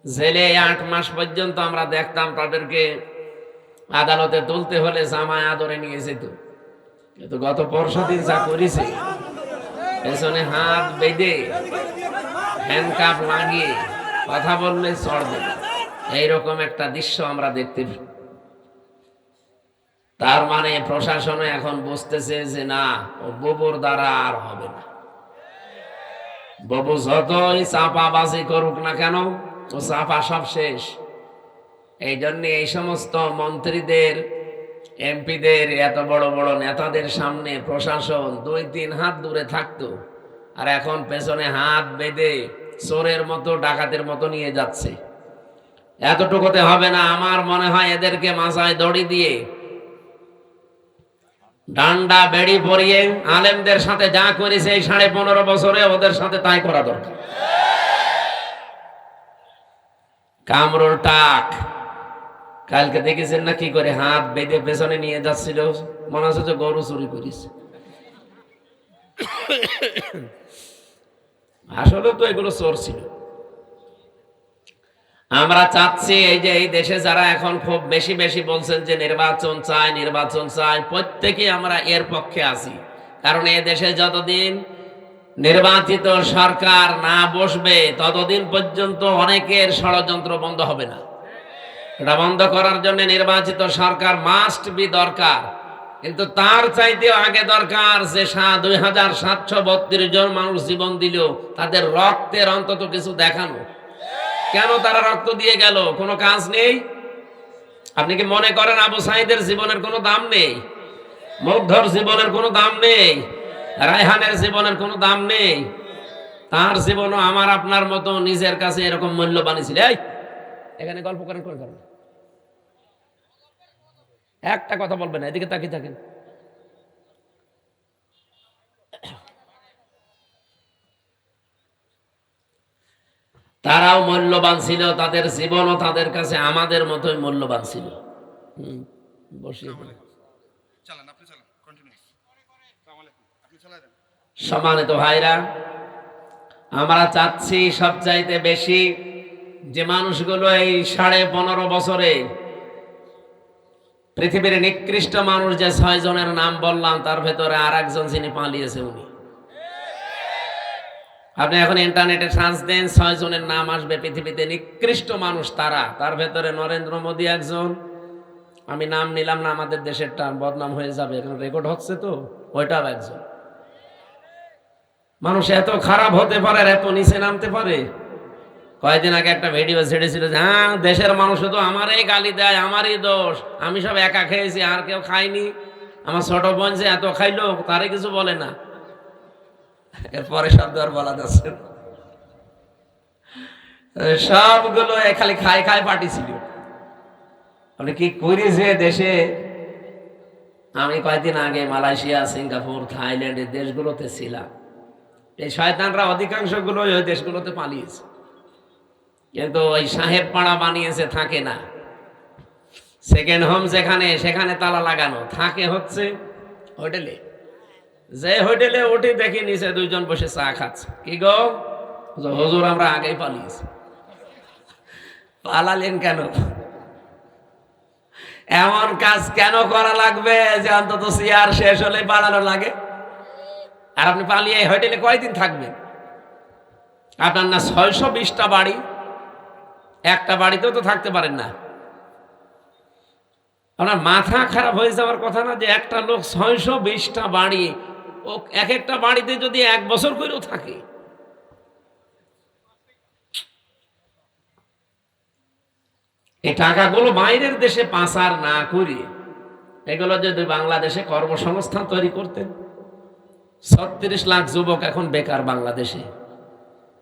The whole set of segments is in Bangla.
জেলে 8 মাস পর্যন্ত আমরা দেখতাম তাদেরকে আদালতে তুলতে হলে জামায় আদরে নিয়ে যেত। কিন্তু গত পরশুদিন যা করেছে, পেছনে হাত বেঁধে হ্যান্ডকাপ লাগিয়ে কথা বললে চড় দেবে, এইরকম একটা দৃশ্য আমরা দেখতে পাই। তার মানে প্রশাসনে এখন বুঝতেছে যে না, ও বুবুর দ্বারা আর হবে না। বাবু যতই চাপাবাজি করুক না কেন, ও চাপা সব শেষ। এই জন্য এই সমস্ত মন্ত্রীদের, এমপিদের, এত বড় বড় নেতাদের সামনে প্রশাসন 2-3 হাত দূরে থাকতো, আর এখন পেছনে হাত বেঁধে চোরের মতো, ডাকাতের মতো নিয়ে যাচ্ছে। এতটুকুতে হবে না, আমার মনে হয় এদেরকে মাথায় দড়ি দিয়ে, ডান্ডা বেড়ি পরিয়ে আলেমদের সাথে যা করেছে এই 15.5 বছরে ওদের সাথে তাই করা দরকার। কামরুল টাক কালকে দেখেছেন না কি করে হাত বেঁধে পেছনে নিয়ে যাচ্ছিল, মনে হচ্ছে যে গরু চুরি করিস। আসলে তো এগুলো চোর ছিল। আমরা চাচ্ছি এই যে এই দেশে যারা এখন খুব বেশি বেশি বলছেন যে নির্বাচন চাই, নির্বাচন চাই, প্রত্যেকেই আমরা এর পক্ষে আছি। কারণ এই দেশে যতদিন নির্বাচিত সরকার না বসবে ততদিন পর্যন্ত অনেকের ষড়যন্ত্র বন্ধ হবে না। এটা বন্ধ করার জন্য নির্বাচিত সরকার মাস্ট বি দরকার। কিন্তু তার চাইতেও আগে দরকার যে 2732 জন মানুষ জীবন দিল, তাদের রক্তের অন্তত কিছু দেখানো। কেন তারা রক্ত দিয়ে গেল? কোনো কাজ নেই? আপনি কি মনে করেন আবু সাঈদের জীবনের কোনো দাম নেই? মুগ্ধর জীবনের কোনো দাম নেই? রায়হানের জীবনের কোনো দাম নেই? তার জীবনও আমার আপনার মতো নিজের কাছে এরকম মূল্যবান ছিল। এই এখানে গল্প করেন কোন কারণে? একটা কথা বলবেন না, এদিকে তাকিয়ে থাকেন। তারাও মূল্যবান ছিল, তাদের জীবনও তাদের কাছে আমাদের মতোই মূল্যবান ছিল। বসিয়ে দিন। সম্মানিত ভাইরা, আমরা চাচ্ছি সবচাইতে বেশি যে মানুষগুলো এই 15.5 বছরে পৃথিবীর নিকৃষ্ট মানুষ যে 6 জনের নাম বললাম, তার ভেতরে আর একজন যিনি পালিয়েছে উনি। আপনি এখন ইন্টারনেটে সার্চ দেন, 6 জনের নাম আসবে পৃথিবীতে নিকৃষ্ট মানুষ তারা। তার ভেতরে নরেন্দ্র মোদী একজন। আমি নাম নিলাম না, আমাদের দেশেরটা বদনাম হয়ে যাবে, এখন রেকর্ড হচ্ছে তো, ওইটাও একজন। মানুষ এত খারাপ হতে পারে আর এত নিচে নামতে পারে? কয়েকদিন আগে একটা ভিডিও ছেড়েছিল যে হ্যাঁ দেশের মানুষ তো আমারই গালি দেয়, আমারই দোষ, আমি সব একা খেয়েছি আর কেউ খায়নি, আমার ছোট বোন যে এত খাইলো তারে কিছু বলে না। এরপরে শব্দ আর বলা যাচ্ছে না। সবগুলো খালি খায় খায় পাঠিয়েছিল। আপনি কি করেছে দেশে? আমি কয়েকদিন আগে মালয়েশিয়া, সিঙ্গাপুর, থাইল্যান্ড এই দেশগুলোতে ছিলাম। এই শয়তানরা অধিকাংশ গুলো ওই দেশগুলোতে পালিয়েছে, কিন্তু ওই সাহেব পাড়া বানিয়েছে, থাকে না। সেকেন্ড হোম যেখানে, সেখানে তালা লাগানো, থাকে হচ্ছে হোটেলে। যে হোটেলে উঠে দেখি নিচে 2 জন বসে চা খাচ্ছে। কি গো হুজুর, আমরা আগেই পালিয়েছি। পালালেন কেন? এমন কাজ কেন করা লাগবে যে অন্তত চেয়ার শেষ হলে পালানো লাগে? আর আপনি পালিয়ে হোটেলে কয়দিন থাকবেন? আপনার না 620টা বাড়ি, একটা বাড়িতেও তো থাকতে পারেন না। আপনার মাথা খারাপ হয়ে যাওয়ার কথা না যে একটা লোক 620টা বাড়ি, ও এক একটা বাড়িতে যদি 1 বছর করেও থাকে। এই টাকাগুলো বাইরের দেশে পাচার না করে এগুলো যদি বাংলাদেশে কর্মসংস্থান তৈরি করতেন। 36 লাখ যুবক এখন বেকার বাংলাদেশে।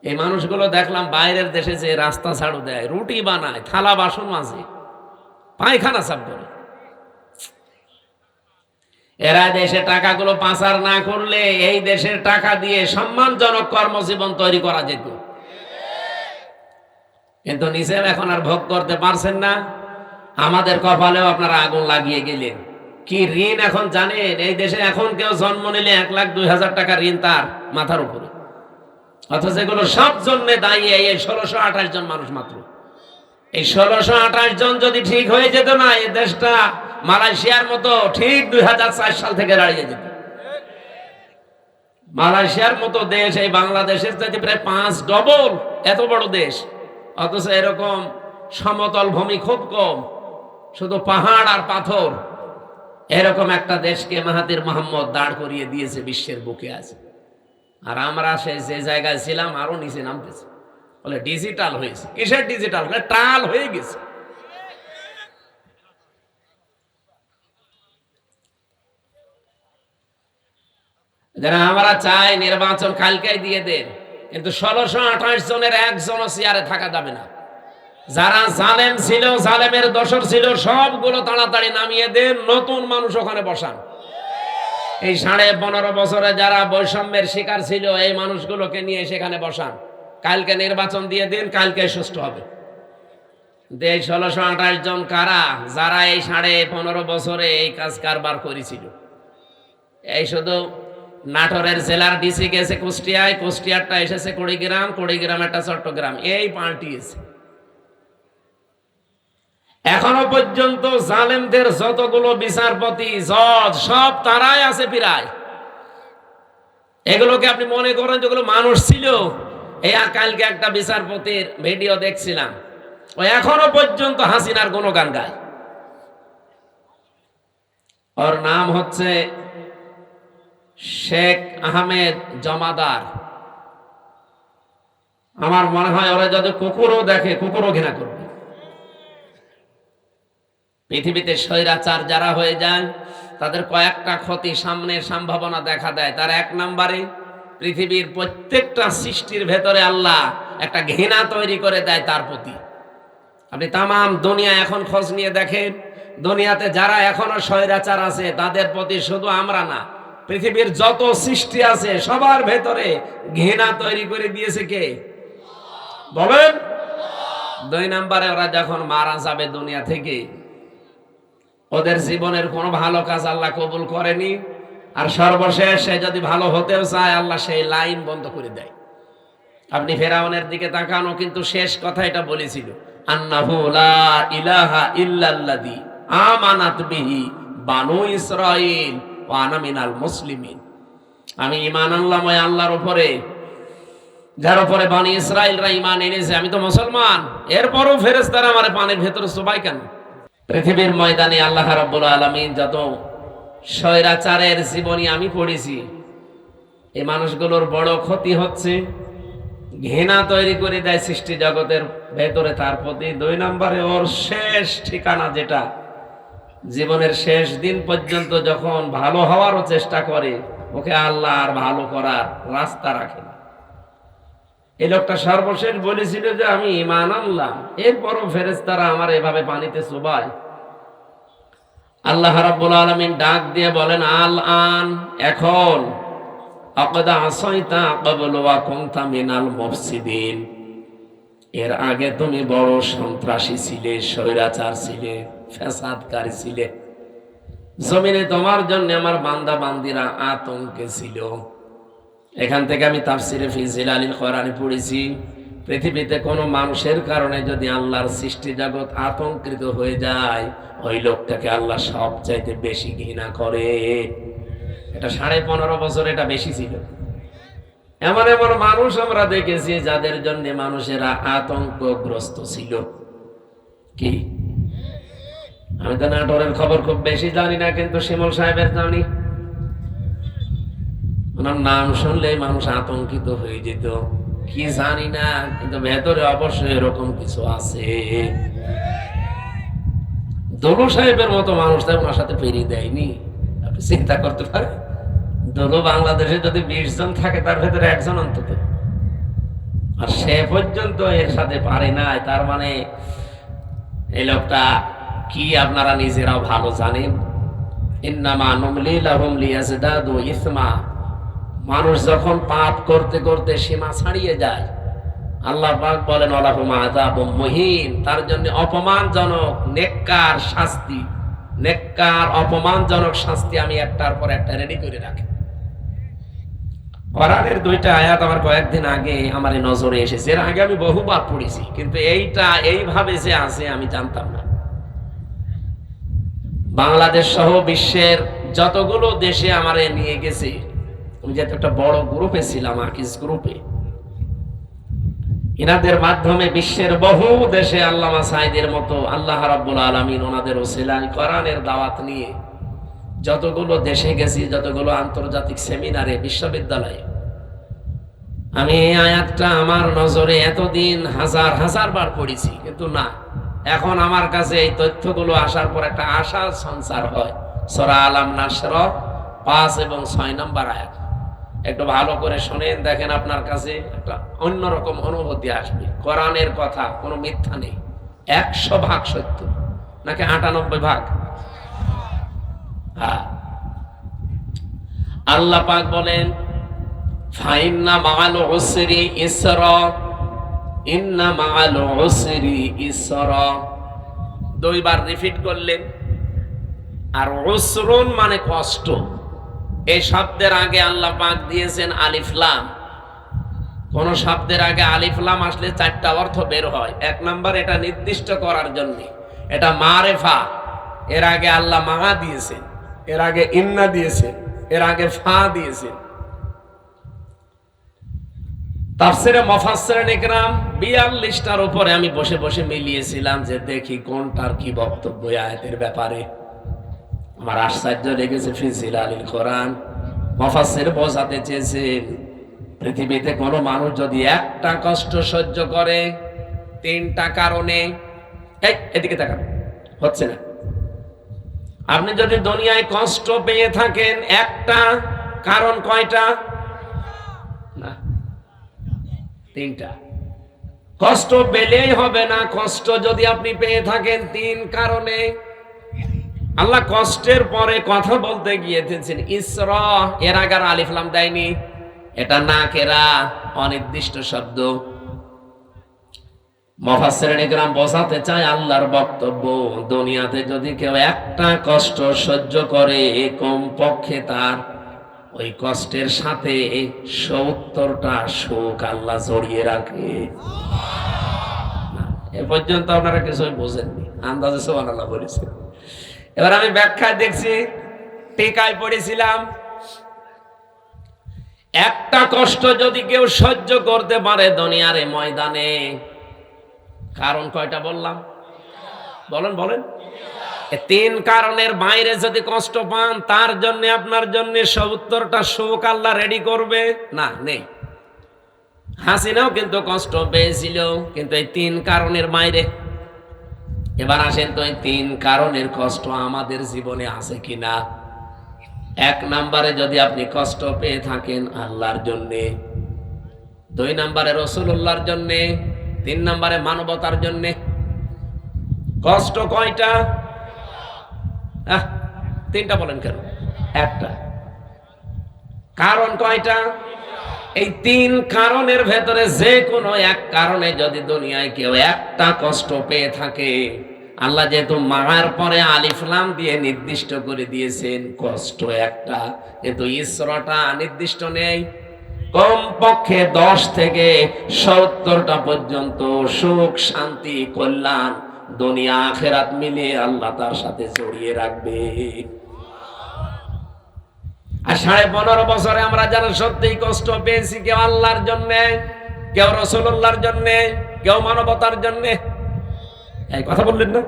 এই মানুষগুলো দেখলাম বাইরের দেশে যে রাস্তা ঝাড়ু দেয়, রুটি বানায়, থালা বাসন মাজে, পায়খানা সাফ করে। এরা দেশে টাকাগুলো পাচার না করলে এই দেশের টাকা দিয়ে সম্মানজনক কর্মজীবন তৈরি করা যেত। কিন্তু নিজের এখন আর ভোগ করতে পারছেন না। আমাদের কপালেও আপনারা আগুন লাগিয়ে গেলেন। কি ঋণ এখন জানেন? এই দেশে এখন কেউ জন্ম নিলে 1,02,000 টাকা ঋণ তার মাথার উপরে, অথচ এগুলো সব জন্য দায়ী এই 1628 জন মানুষ মাত্র। এই 1628 জন যদি ঠিক হয়ে যেত না, এই দেশটা মালয়েশিয়ার মতো ঠিক 2004 সাল থেকে দাঁড়িয়ে যেত। মালয়েশিয়ার মতো দেশ এই বাংলাদেশের চাইতে প্রায় 5 ডবল এত বড় দেশ, অথচ এরকম সমতল ভূমি খুব কম, শুধু পাহাড় আর পাথর। এরকম একটা দেশকে মাহাথির মোহাম্মদ দাঁড় করিয়ে দিয়েছে বিশ্বের বুকে আছে। আর আমরা যে জায়গায় ছিলাম আরো নিচে নামতেছি। বলে ডিজিটাল হয়েছে। কিসের ডিজিটাল? টাল হয়ে গেছে। যারা আমরা চাই নির্বাচন কালকেই দিয়ে দেন, কিন্তু 1628 জনের একজনও চেয়ারে থাকা যাবে না। যারা জালেম ছিল, জালেমের দোসর ছিল, সবগুলো তাড়াতাড়ি নামিয়ে দেন, নতুন মানুষ ওখানে বসান। এই 15.5 বছরে যারা বৈষম্যের শিকার ছিল, এই মানুষগুলোকে নিয়ে সেখানে বসান। কালকে নির্বাচন দিয়ে দিন, কালকে সুষ্ঠু হবে। 1628 জন কারা? যারা এই 15.5 বছরে এই কাজ কারবার করেছিল। এই শুধু নাটোরের জেলার ডিসি গেছে কুষ্টিয়ায়, কুষ্টিয়ারটা এসেছে কুড়িগ্রাম, কুড়িগ্রামেরটা চট্টগ্রাম, এই পাল্টিয়েছে। এখনো পর্যন্ত জালেমদের যতগুলো বিচারপতি, জজ, সব তারাই আছে প্রায়। এগুলোকে আপনি মনে করেন যেগুলো মানুষ ছিল? এই কালকে একটা বিচারপতির ভিডিও দেখছিলাম, ও এখনো পর্যন্ত হাসিনার গুণগান গায়। ওর নাম হচ্ছে শেখ আহমেদ জমাদার। আমার মনে হয় ওরা যদি কুকুরও দেখে, কুকুরও ঘৃণা করবে। পৃথিবীতে স্বৈরাচার যারা হয়ে যায়, তাদের কয়েকটা ক্ষতি সামনের সম্ভাবনা দেখা দেয়। তার 1 নম্বরে পৃথিবীর প্রত্যেকটা সৃষ্টির ভেতরে আল্লাহ একটা ঘৃণা তৈরি করে দেয় তার প্রতি। আপনি তামাম দুনিয়া এখন খোঁজ নিয়ে দেখেন, দুনিয়াতে যারা এখনো স্বৈরাচার আছে, তাদের প্রতি শুধু আমরা না, পৃথিবীর যত সৃষ্টি আছে সবার ভেতরে ঘৃণা তৈরি করে দিয়েছে কে? বলেন। 2 নম্বরে ওরা যখন মারা যাবে দুনিয়া থেকে, ওদের জীবনের কোনো ভালো কাজ আল্লাহ কবুল করেনি। আর সর্বশেষ সে যদি ভালো হতেও চায়, আল্লাহ সেই লাইন বন্ধ করে দেয়। আপনি ফেরাউনের দিকে তাকানো, কিন্তু শেষ কথা এটা বলেছিল, আন্নাহু লা ইলাহা ইল্লাল্লাযী আমানাত বিহি বানু ইসরাঈল ওয়া আনা মিনাল মুসলিমিন। আমি ঈমান আনলাম ওই আল্লাহর উপরে যার উপরে বনি ইসরাঈলরা ঈমান এনেছে। আমি তো মুসলমান, এরপরও ফেরেশতারা আমারে পানির ভেতরে চুবাই কেন? পৃথিবীর ময়দানে আল্লাহ রাব্বুল আলামিন যত স্বৈরাচারের জীবনী আমি পড়েছি, এই মানুষগুলোর বড় ক্ষতি হচ্ছে ঘৃণা তৈরি করে দেয় সৃষ্টি জগতের ভেতরে তার প্রতি। 2 নম্বরে ওর শেষ ঠিকানা, যেটা জীবনের শেষ দিন পর্যন্ত যখন ভালো হওয়ারও চেষ্টা করে, ওকে আল্লাহ আর ভালো করার রাস্তা রাখে না। এই লোকটা সর্বশেষ বলেছিল যে আমি ঈমান আনলাম, এরপরও ফেরেশতারা আমার এভাবে পানিতে চুবায়। আল্লাহ রাব্বুল আলামিন ডাক দিয়ে বলেন, আল আন, এখন, আকাদা আসাইতা ক্বাবলু ওয়া কুনতা মিনাল মুফসিদিন, এর আগে তুমি বড় সন্ত্রাসী ছিলে, স্বৈরাচার ছিলে, ফ্যাসাদকারী ছিলে। জমিনে তোমার জন্য আমার বান্দা বান্দিরা আতঙ্কে ছিল। এখান থেকে আমি তাফসিরে ফি জিলালিল কোরআনে পড়েছি, পৃথিবীতে কোনো মানুষের কারণে যদি আল্লাহর সৃষ্টি জগৎ আতঙ্কিত হয়ে যায়, ওই লোকটাকে আল্লাহ সবচাইতে বেশি ঘৃণা করে। এটা 15.5 বছর এটা বেশি ছিল। এমন এমন মানুষ আমরা দেখেছি যাদের জন্য মানুষেরা আতঙ্কগ্রস্ত ছিল। কি, আমি তো নাটোরের খবর খুব বেশি জানি না, কিন্তু শিমুল সাহেবের জানি। ওনার নাম শুনলেই মানুষ আতঙ্কিত হয়ে যেত। কি জানি না, কিন্তু ভেতরে অবশ্যই এরকম কিছু আছে। দলু সাহেবের মতো মানুষ তাই ওনার সাথে পেরিয়ে দেয়নি। আপনি চিন্তা করতে পারেন, দলু বাংলাদেশে যদি 20 জন থাকে, তার ভেতরে 1 জন অন্তত, আর সে পর্যন্ত এর সাথে পারে নাই। তার মানে এই লোকটা কি আপনারা নিজেরাও ভালো জানেন। ইন্নামা নুমলি লাহুম লিয়াজদাদু ইসমা। মানুষ যখন পাপ করতে করতে সীমা ছাড়িয়ে যায়, আল্লাহ পাক বলেন ওয়ালাহুম আযাবুম মুহিন, তার জন্য অপমানজনক নেককার শাস্তি, নেককার অপমানজনক শাস্তি আমি একটার পর একটা রেডি করে রাখি। কোরআনের দুইটা আয়াত আমার কয়েকদিন আগে আমার এই নজরে এসেছে, এর আগে আমি বহুবার পড়েছি, কিন্তু এইটা এইভাবে যে আছে আমি জানতাম না। বাংলাদেশ সহ বিশ্বের যতগুলো দেশে আমারে নিয়ে গেছে, আমি যেহেতু একটা বড় গ্রুপে ছিলাম, আকিস গ্রুপে, ইনাদের মাধ্যমে বিশ্বের বহু দেশে আল্লামা সাঈদের মতো আল্লাহ রাব্বুল আলামিন ওনাদের ওসিলায় কোরআনের দাওয়াত নিয়ে যতগুলো দেশে গেছি, যতগুলো আন্তর্জাতিক সেমিনারে, বিশ্ববিদ্যালয়ে, আমি এই আয়াতটা আমার নজরে এতদিন হাজার হাজার বার পড়েছি, কিন্তু না, এখন আমার কাছে এই তথ্যগুলো আসার পর একটা আশার সঞ্চার হয়। সূরা আলাম নাসর 5 এবং 6 নম্বর আয়াত একটু ভালো করে শুনেন, দেখেন আপনার কাছে একটা অন্যরকম অনুভূতি আসবে। কোরআনের কথা কোনো মিথ্যা নেই, 100% সত্য, নাকি 98%? হ্যাঁ। আল্লাহ পাক বলেন, ফাইন্না মাআল উসরি ইসরা, ইন্না মাআল উসরি ইসরা, দুইবার রিপিট করলেন। আর উসরুন মানে কষ্ট, এই শব্দের আগে আল্লাহ পাক দিয়েছেন আলিফ লাম। কোন শব্দের আগে আলিফ লাম আসলে 4টা অর্থ বের হয়। 1 নাম্বার, এটা নির্দিষ্ট করার জন্য, এটা মারেফা, এর আগে আল্লাহ মা দিয়েছেন, এর আগে ইন্না দিয়েছেন, এর আগে ফা দিয়েছেন। তাফসিরে মুফাসসিরিন ইকরাম 42টার উপরে আমি বসে বসে মিলিয়েছিলাম যে দেখি কোনটার কি বক্তব্য আয়াতের ব্যাপারে। আমার আশ্চর্য লেগেছে, ফি জিলালিল কোরআন মুফাসসির বোঝাতে চেয়েছেন পৃথিবীতে কোনো মানুষ যদি একটা কষ্ট সহ্য করে 3টা কারণে, এই এদিকে তাকান, হচ্ছে না, আপনি যদি দুনিয়ায় কষ্ট পেয়ে থাকেন একটা কারণ, কয়টা? না, 3টা। কষ্ট পেলেই হবে না, কষ্ট যদি আপনি পেয়ে থাকেন 3 কারণে। আল্লাহ কষ্টের পরে কথা বলতে গিয়েছেন ইসরা, এর আগে আলিফ লাম দেয়নি, এটা নাকেরা, অনির্দিষ্ট শব্দ। মুফাসসিরিন ইকরাম বোঝাতে চায় আল্লাহর বক্তব্য, দুনিয়াতে যদি কেউ একটা কষ্ট সহ্য করে, কমপক্ষে তার ওই কষ্টের সাথে 70টা সুখ আল্লাহ জড়িয়ে রাখে। এ পর্যন্ত আপনারা কিছুই বোঝেননি, আন্দাজে সুবহানাল্লাহ বলেছেন। এবার আমি ব্যাখ্যা দেখছি, টিকায় পড়েছিলাম, একটা কষ্ট যদি কেউ সহ্য করতে পারে দুনিয়ার এই ময়দানে, কারণ কয়টা বললাম? বলেন বলেন। 3 কারণের বাইরে যদি কষ্ট পান, তার জন্য আপনার জন্য 70টা সুখ আল্লাহ রেডি করবে না? নেই। হাসিনাও কিন্তু কষ্ট পেয়েছিল, কিন্তু এই 3 কারণের বাইরে। এবার আসেন তো, এই 3 কারণের কষ্ট আমাদের জীবনে আছে কিনা। 1 নম্বরে যদি আপনি কষ্ট পেয়ে থাকেন আল্লাহর জন্যে, 2 নম্বরে রাসূলুল্লাহর জন্যে, 3 নম্বরে মানবতার জন্যে। কষ্ট কয়টা? 3টা বলেন কেন? 1টা। কারণ কয়টা? এই 3 কারণের ভেতরে যে কোনো এক কারণে যদি দুনিয়ায় কেউ একটা কষ্ট পেয়ে থাকে, আল্লাহ যেহেতু মার পরে আলিফ লাম দিয়ে নির্দিষ্ট করে দিয়েছেন কষ্ট একটা, কিন্তু ইসরাটা নির্দিষ্ট নেই। কমপক্ষে 10 থেকে 70টা পর্যন্ত সুখ, শান্তি, কল্যাণ দুনিয়া আখিরাত মিলিয়ে আল্লাহ তার সাথে জড়িয়ে রাখবে। আর 15.5 বছরে আমরা যারা সত্যিই কষ্ট পেয়েছি, কেউ আল্লাহর জন্য, কেউ রাসূলুল্লাহর জন্য, কেউ মানবতার জন্য। এই কথা বললেন না?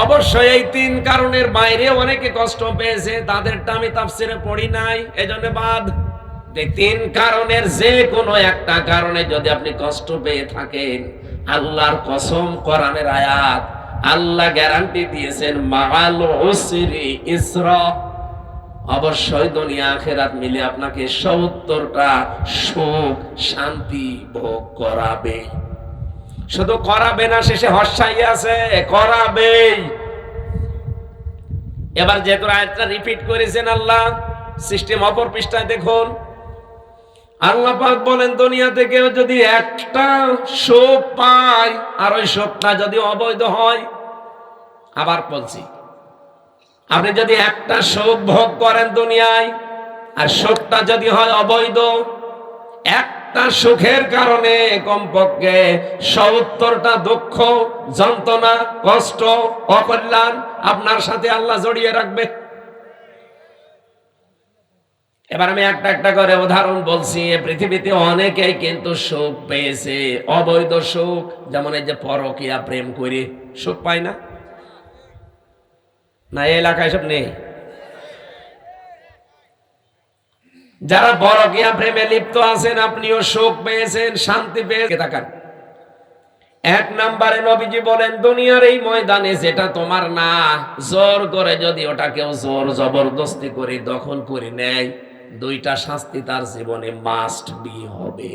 অবশ্যই এই 3 কারণের বাইরে অনেকে কষ্ট পেয়েছে, তাদেরটা আমি তাফসিরে পড়ি নাই, এজন্য বাদ। 3 কারণের যে কোনো একটা কারণে যদি আপনি কষ্ট পেয়ে থাকেন, আল্লাহর কসম, কোরআনের আয়াত, আল্লাহ গ্যারান্টি দিয়েছেন মাআল উসরি ইসরা, অবশ্যই দুনিয়া আখিরাত মিলে আপনাকে 70টা সুখ, শান্তি ভোগ করাবে। শুধু করাবে না, শেষে হর্ষাই আছে, করাবে। এবার যেহেতু আয়াতটা রিপিট করেছেন আল্লাহ, সিস্টেম অপর পৃষ্ঠায় দেখুন, আল্লাহ পাক বলেন দুনিয়াতে কেউ যদি একটা সুখ পায়, আর ওই সুখটা যদি অবৈধ হয়, আবার বলছি, আপনি যদি একটা সুখ ভোগ করেন দুনিয়ায়, আর সুখটা যদি হয় অবৈধ, একটা সুখের কারণে কমপক্ষে ৭০টা দুঃখ, যন্ত্রণা, কষ্ট, অকল্যাণ আপনার সাথে আল্লাহ জড়িয়ে রাখবে। এবার আমি একটা একটা করে উদাহরণ বলছি। পৃথিবীতে অনেকেই কিন্তু সুখ পেয়েছে, অবৈধ সুখ, যেমন এই যে পরকীয়া প্রেম করে সুখ পায় না, না এই এলাকায় সব নেই? যারা পরকীয়া প্রেমে লিপ্ত আছেন, আপনিও সুখ পেয়েছেন, শান্তি পেয়েছেন। তাকান, ১ নম্বরে নবীজি বলেন, দুনিয়ার এই ময়দানে যেটা তোমার না, জোর করে যদি ওটা কেউ জোর জবরদস্তি করে দখল করে নেয়, 2টা শাস্তি তার জীবনে মাস্ট বি হবে।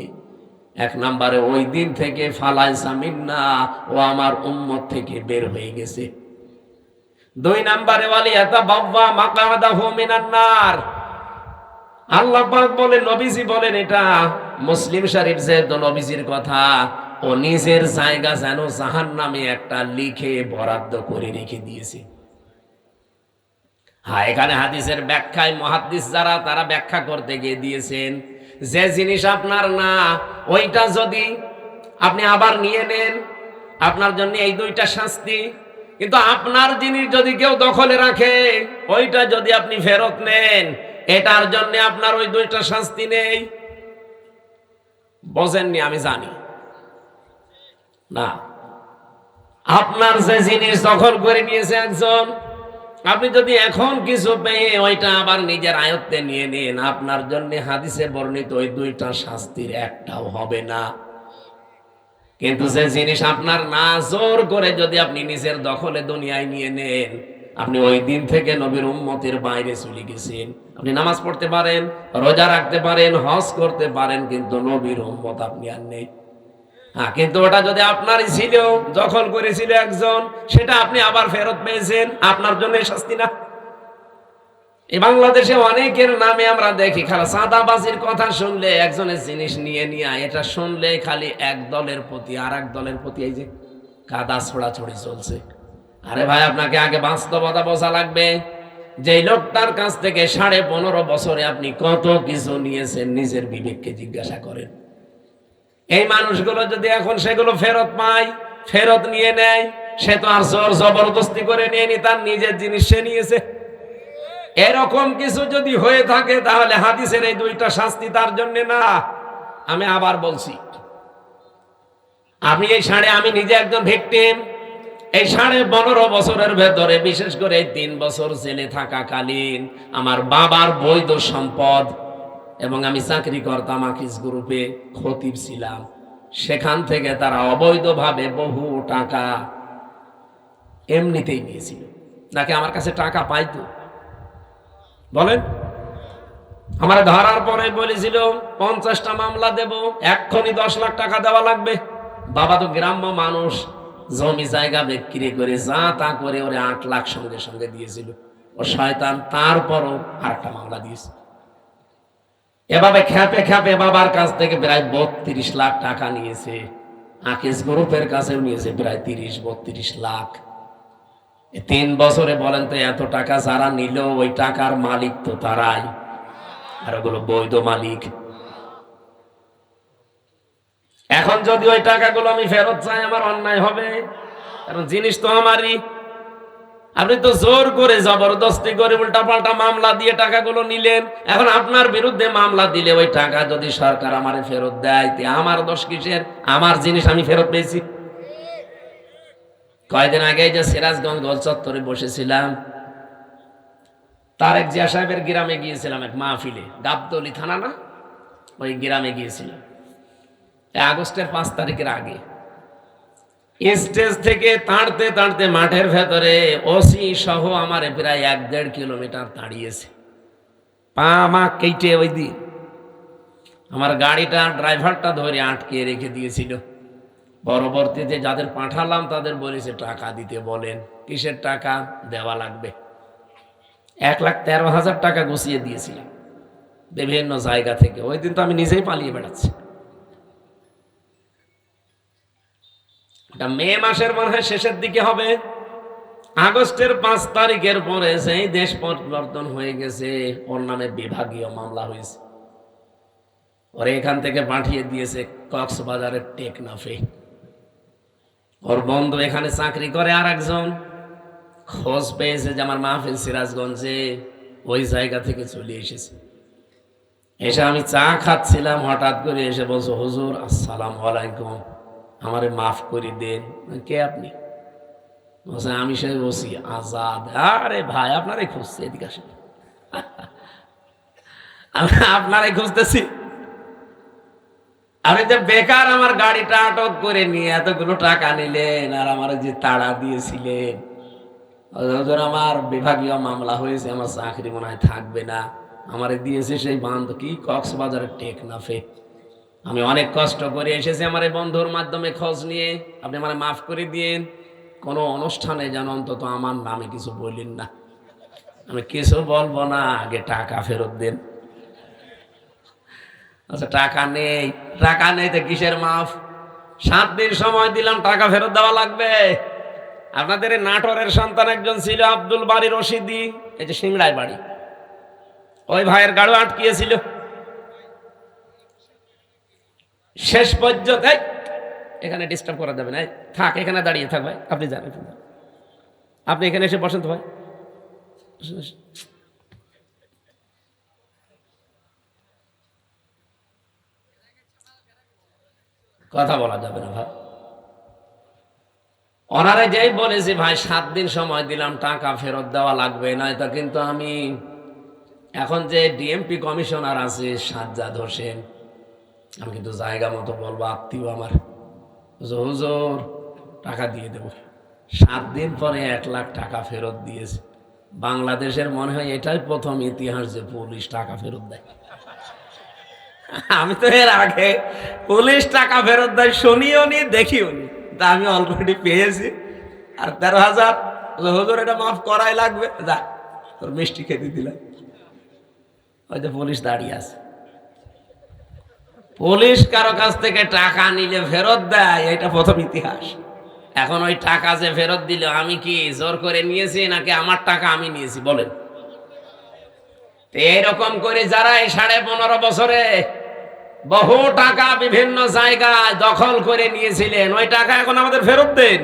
১ নম্বরে ওই দিন থেকে ফালাইসা মিন্না, ও আমার উম্মত থেকে বের হয়ে গেছে। 2 নম্বরে ওয়ালিয়াতা বাব্বা মাকাদাহু মিনান নার। আল্লাহ পাক বলেন, নবীজি বলেন, এটা মুসলিম শরীফ যেহেতু নবীজির কথা, ও নিজের জায়গা যেন জাহান্নামে একটা লিখে বরাদ্দ করে রেখে দিয়েছে। হ্যাঁ, এখানে হাদিসের ব্যাখ্যায় মুহাদ্দিস যারা, তারা ব্যাখ্যা করতে গিয়ে দিয়েছেন, যে জিনিস আপনার না, ওইটা যদি আপনি আবার নিয়ে নেন, আপনার জন্য এই 2টা শাস্তি। কিন্তু আপনার জিনিস যদি কেউ দখলে রাখে, ওইটা যদি আপনি ফেরত নেন, এটার জন্য আপনার ওই 2টা শাস্তি নেই। বোঝেননি? আমি জানি না। আপনার যে জিনিস দখল করে নিয়েছে একজন, আপনি যদি এখন কিছু পেয়ে ওইটা আবার নিজের আয়ত্তে নিয়ে নেন, আপনার জন্য হাদিসে বর্ণিত ওই 2টা শাস্তির একটাও হবে না। কিন্তু যে জিনিস আপনার না, জোর করে যদি আপনি নিজের দখলে দুনিয়ায় নিয়ে নেন, আপনি ওই দিন থেকে নবীর উম্মতের বাইরে চলে গেছেন। আপনি নামাজ পড়তে পারেন, রোজা রাখতে পারেন, হজ করতে পারেন, কিন্তু নবীর উম্মত আপনি আর নেই। হ্যাঁ, কিন্তু ওটা যদি আপনারই ছিল, দখল করেছিল একজন, সেটা আপনি আবার ফেরত পেয়েছেন, আপনার জন্য শাস্তি না। এই বাংলাদেশে অনেকের নামে আমরা দেখি, খালি চাঁদাবাজির কথা শুনলে, একজনের জিনিস নিয়ে নিয়ে, এটা শুনলে খালি এক দলের প্রতি আর এক দলের প্রতি এই যে কাদা ছোড়াছড়ি চলছে। আরে ভাই, আপনাকে আগে বাস্তবতা বোঝা লাগবে। যে লোকটার কাছ থেকে 15.5 বছরে আপনি কত কিছু নিয়েছেন, নিজের বিবেককে জিজ্ঞাসা করেন। এই মানুষগুলো যদি এখন সেগুলো ফেরত পায়, ফেরত নিয়ে নেয়, সে তো আর জোর জবরদস্তি করে নিয়ে তার নিজের জিনিস সে নিয়েছে। এরকম কিছু যদি হয়ে থাকে, তাহলে হাদিসের এই 2টা শাস্তি তার জন্য না। আমি আবার বলছি, আমি নিজে একজন ভিকটিম। এই 15.5 বছরের ভেতরে, বিশেষ করে 3 বছর জেলে থাকাকালীন, আমার বাবার বৈধ সম্পদ, এবং আমি চাকরি করতাম আকিস গ্রুপে, খতিব ছিলাম, সেখান থেকে তারা অবৈধভাবে বহু টাকা এমনিতেই নিয়েছিল। নাকি আমার কাছে টাকা পাইতো? বলেন। আমার ধরার পরে বলেছিল 50টা মামলা দেব, এক্ষুনি 10 লাখ টাকা দেওয়া লাগবে। বাবা তো গ্রাম্য মানুষ, জমি জায়গা বিক্রি করে যা তা করে ওরে 8 লাখ সঙ্গে সঙ্গে দিয়েছিল। ও শয়তান তারপরও আরেকটা মামলা দিয়েছে। এভাবে খ্যাপে খ্যাপে বাবার কাছ থেকে প্রায় 32 লাখ টাকা নিয়েছে। আকিস গ্রুপের কাছেও নিয়েছে প্রায় 30-32 লাখ। 3 বছরে বলেন তো, এত টাকা যারা নিল, ওই টাকার মালিক তো তারাই, আর ওগুলো বৈধ মালিক। এখন যদি ওই টাকাগুলো আমি ফেরত চাই, আমার অন্যায় হবে? কারণ জিনিস তো আমারই। আপনি তো জোর করে জবরদস্তি করে উল্টাপাল্টা মামলা দিয়ে টাকাগুলো নিলেন। এখন আপনার বিরুদ্ধে মামলা দিলে ওই টাকা যদি সরকার আমারে ফেরত দেয়, আমার দোষ কিসের? আমার জিনিস আমি ফেরত পেয়েছি। কয়েকদিন আগে যে সিরাজগঞ্জ গোল চত্বরে বসেছিলাম, তারেক জিয়া সাহেবের গ্রামে গিয়েছিলাম এক মাহফিলে, গাবতলী থানা না, ওই গ্রামে গিয়েছিলাম আগস্টের 5 তারিখের আগে। স্টেজ থেকে তাড়তে তাড়তে মাঠের ভেতরে ওসি সহ আমার প্রায় 1-1.5 কিলোমিটার দাঁড়িয়েছে, পা মা কেটে। ওই দিন আমার গাড়িটা ড্রাইভারটা ধরে আটকে রেখে দিয়েছিল। পরবর্তীতে যাদের পাঠালাম তাদের বলেছে টাকা দিতে বলেন। কিসের টাকা? দেওয়া লাগবে। 1,13,000 টাকা গুছিয়ে দিয়েছিলাম বিভিন্ন জায়গা থেকে। ওই দিন তো আমি নিজেই পালিয়ে বেড়াচ্ছি। মে মাসের মনে হয় শেষের দিকে হবে, আগস্টের 5 তারিখের পরে সেই দেশ পরিবর্তন হয়ে গেছে, ওর নামে বিভাগীয় মামলা হয়েছে। ওরে এখান থেকে পাঠিয়ে দিয়েছে কক্সবাজারের টেকনাফে। ওর বন্ধু এখানে চাকরি করে, আর একজন খোঁজ পেয়েছে যে আমার মাহফিল সিরাজগঞ্জে, ওই জায়গা থেকে চলে এসেছে। এসে আমি চা খাচ্ছিলাম, হঠাৎ করে এসে বলছো, হুজুর আসসালামু আলাইকুম, আমারে মাফ করে দেন। কে আপনি? বলছে আমি সে বসি আজাদ। আরে ভাই আপনারাই খুঁজছে, এদিকে আসেন। আমি আপনারাই খুঁজতেছি। আপনি যে বেকার আমার গাড়িটা আটক করে নিয়ে এতগুলো টাকা নিলেন, আর আমার যে তাড়া দিয়েছিলেন, আমার বিভাগীয় মামলা হয়েছে, আমার চাকরি মনে হয় থাকবে না, আমারে দিয়েছে সেই বান্ধব কি কক্সবাজারের টেকনাফে। আমি অনেক কষ্ট করে এসেছি আমার এই বন্ধুর মাধ্যমে খোঁজ নিয়ে, আপনি আমার মাফ করে দিয়েন। কোনো অনুষ্ঠানে যেন অন্তত আমার নামে কিছু বললেন না। আমি কিছু বলবো না, আগে টাকা ফেরত দেন। আচ্ছা টাকা নেই, টাকা নেই তো কিসের মাফ? 7 দিন সময় দিলাম, টাকা ফেরত দেওয়া লাগবে। আপনাদের নাটোরের সন্তান একজন ছিল আব্দুল বাড়ি রশিদি, এই যে সিংড়ায় বাড়ি, ওই ভাইয়ের গাড়ি আটকিয়েছিল। শেষ পর্যন্ত এখানে ডিস্টার্ব করা যাবে না, থাক এখানে দাঁড়িয়ে থাক ভাই, আপনি জানেন, আপনি এখানে এসে বসেন তো ভাই। কথা বলা যাবে না ভাই। ওনারা যেই বলেছি ভাই 7 দিন সময় দিলাম, টাকা ফেরত দেওয়া লাগবে না, এটা কিন্তু আমি এখন যে ডিএমপি কমিশনার আছে সাজ্জাদ হোসেন, আমি কিন্তু জায়গা মতো বলবো, আত্মীয় আমার, হুজুর টাকা দিয়ে দেব। 7 দিন পরে 1 লাখ টাকা ফেরত দিয়েছে। বাংলাদেশের মনে হয় এটাই প্রথম ইতিহাস যে পুলিশ টাকা ফেরত দেয়। আমি তো এর আগে পুলিশ টাকা ফেরত দেয় শুনিও নি, দেখিও নি, তা আমি অলরেডি পেয়েছি। আর 13,000 হুজুর এটা মাফ করাই লাগবে, যা তোর মিষ্টি খেতে দিলাম। ওই যে পুলিশ দাঁড়িয়ে আছে। পুলিশ কারো কাছ থেকে টাকা নিলে ফেরত দেয়, এটা প্রথম ইতিহাস। এখন ওই টাকা যে ফেরত দিল, আমি কি জোর করে নিয়েছি নাকি আমার টাকা আমি নিয়েছি বলেন? এইরকম করে যারা এই 15.5 বছরে বহু টাকা বিভিন্ন জায়গায় দখল করে নিয়েছিলেন, ওই টাকা এখন আমাদের ফেরত দেন।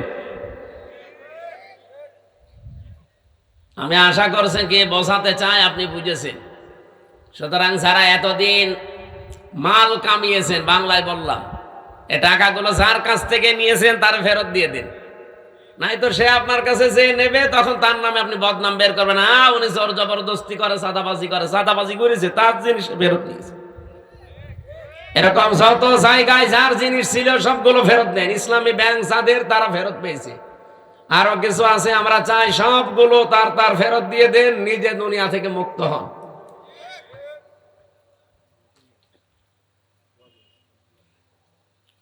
আমি আশা করছেন কি বোঝাতে চাই আপনি বুঝেছেন। সুতরাং যারা এতদিন মাল কামিয়েছেন, বাংলায় বললাম, এ টাকাগুলো যার কাছ থেকে নিয়েছেন তার ফেরত দিয়ে দিন, নাই তো সে আপনার কাছে যে নেবে তখন তার নামে আপনি বদনাম বের করবেন। উনি জোর জবরদস্তি করে, চাঁদাবাজি করে, চাঁদাবাজি করেছে, তার জিনিস ফেরত নিয়েছে। এরকম যত জায়গায় যার জিনিস ছিল সবগুলো ফেরত নেন। ইসলামী ব্যাংক যাদের, তারা ফেরত পেয়েছে। আরো কিছু আছে, আমরা চাই সবগুলো তার ফেরত দিয়ে দেন, নিজে দুনিয়া থেকে মুক্ত হন।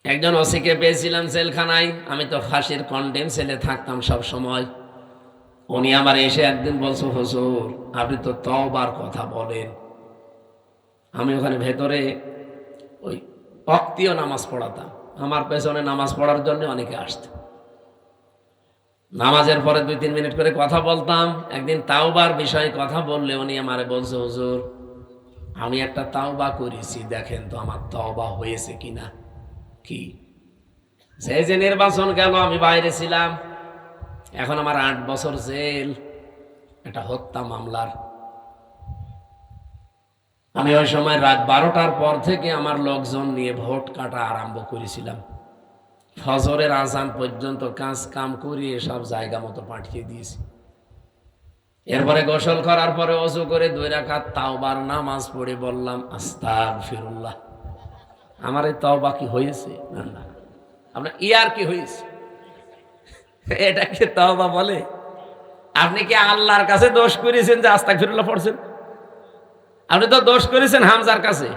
একজন ওসিকে পেয়েছিলাম জেলখানায়, আমি তো ফাঁসির কন্ডেম সেলে থাকতাম সব সময়। উনি আমার এসে একদিন বলছো, হুজুর আপনি তো তওবার কথা বলেন। আমি ওখানে ভেতরে ওই অক্তীয় নামাজ পড়াতাম, আমার পেছনে নামাজ পড়ার জন্য অনেকে আসতো। নামাজের পরে 2-3 মিনিট করে কথা বলতাম। একদিন তাওবার বিষয়ে কথা বললে উনি আমারে বলছে, হুজুর আমি একটা তাওবা করেছি, দেখেন তো আমার তওবা হয়েছে কিনা। কি? যে নির্বাচন গেল, আমি বাইরে ছিলাম, এখন আমার 8 বছর জেল, এটা হত্যা মামলার। আমি ওই সময় রাত 12টার পর থেকে আমার লোকজন নিয়ে ভোট কাটা আরম্ভ করেছিলাম। ফজরের আজান পর্যন্ত কাজ কাম করিয়ে সব জায়গা মতো পাঠিয়ে দিয়েছি। এরপরে গোসল করার পরে ওযু করে 2 রাকাত তাওবার নামাজ পড়ে বললাম, আস্তাগফিরুল্লাহ। আমার এই তওবা কি হয়েছে? না না, আপনার ইয়ার কি হয়েছে? এটা কি তওবা বলে? আপনি কি আল্লাহর কাছে দোষ করেছেন যে আস্তাগফিরুল্লাহ পড়ছেন? আপনি তো দোষ করেছেন হামজার কাছে।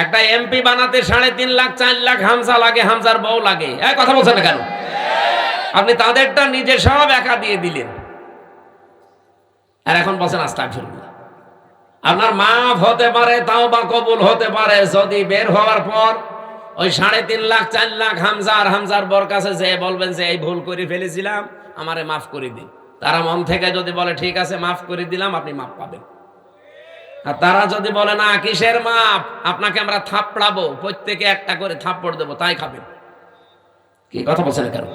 একটা এমপি বানাতে 3.5 লাখ 4 লাখ হামজা লাগে, হামজার বউ লাগে। এই কথা বলছেন না কেন? আপনি তাদেরটা নিজে সব একা দিয়ে দিলেন, আর এখন বলছেন আস্তাগফিরুল্লাহ। আপনার মাফ হতে পারে, তাওবা কবুল হতে পারে, যদি বের হওয়ার পর ওই 3.5 লাখ 4 লাখ হামজার বর কাছে যে বলবেন যে এই ভুল করে ফেলেছিলাম, আমারে মাফ করে দিন। তারা মন থেকে যদি বলে ঠিক আছে মাফ করে দিলাম, আপনি মাফ পাবেন। আর তারা যদি বলে না কিসের মাপ, আপনাকে আমরা থাপড়াবো, প্রত্যেকে একটা করে থাপ্পড় দেবো, তাই খাবেন। কি কথা বলছেন কেন?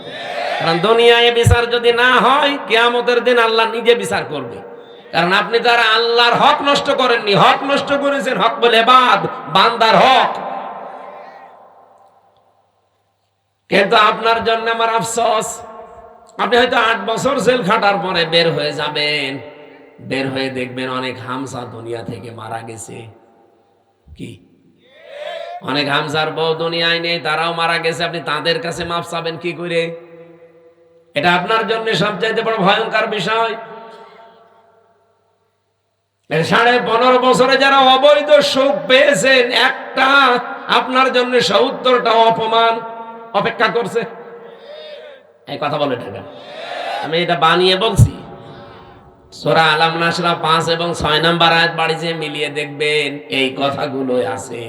কারণ দুনিয়ায় বিচার যদি না হয়, কিয়ামতের দিন আল্লাহ নিজে বিচার করবে। কারণ আপনি যারা আল্লাহর হক নষ্ট করেননি, হক নষ্ট করেছেন, হক বলে বান্দার হক। কিন্তু আপনার জন্য আমার আফসোস, আপনি হয়তো 8 বছর জেল খাটার পরে বের হয়ে যাবেন, বের হয়ে দেখবেন অনেক হামসা দুনিয়া থেকে মারা গেছে। কি অনেক হামসার বউ দুনিয়ায় নেই, তারাও মারা গেছে। আপনি তাদের কাছে মাফ চাবেন কি করে? এটা আপনার জন্য সবচাইতে বড় ভয়ঙ্কর বিষয়। 15.5 বছরে যারা অবৈধ সুখ পেয়েছেন, একটা আপনার জন্য 70টা অপমান অপেক্ষা করছে। এই কথা বলে থাকেন, আমি এটা বানিয়ে বলছি। সূরা আলাম নাসরা 5 এবং 6 নম্বর আয়াত বাড়িতে মিলিয়ে দেখবেন এই কথাগুলো আছে।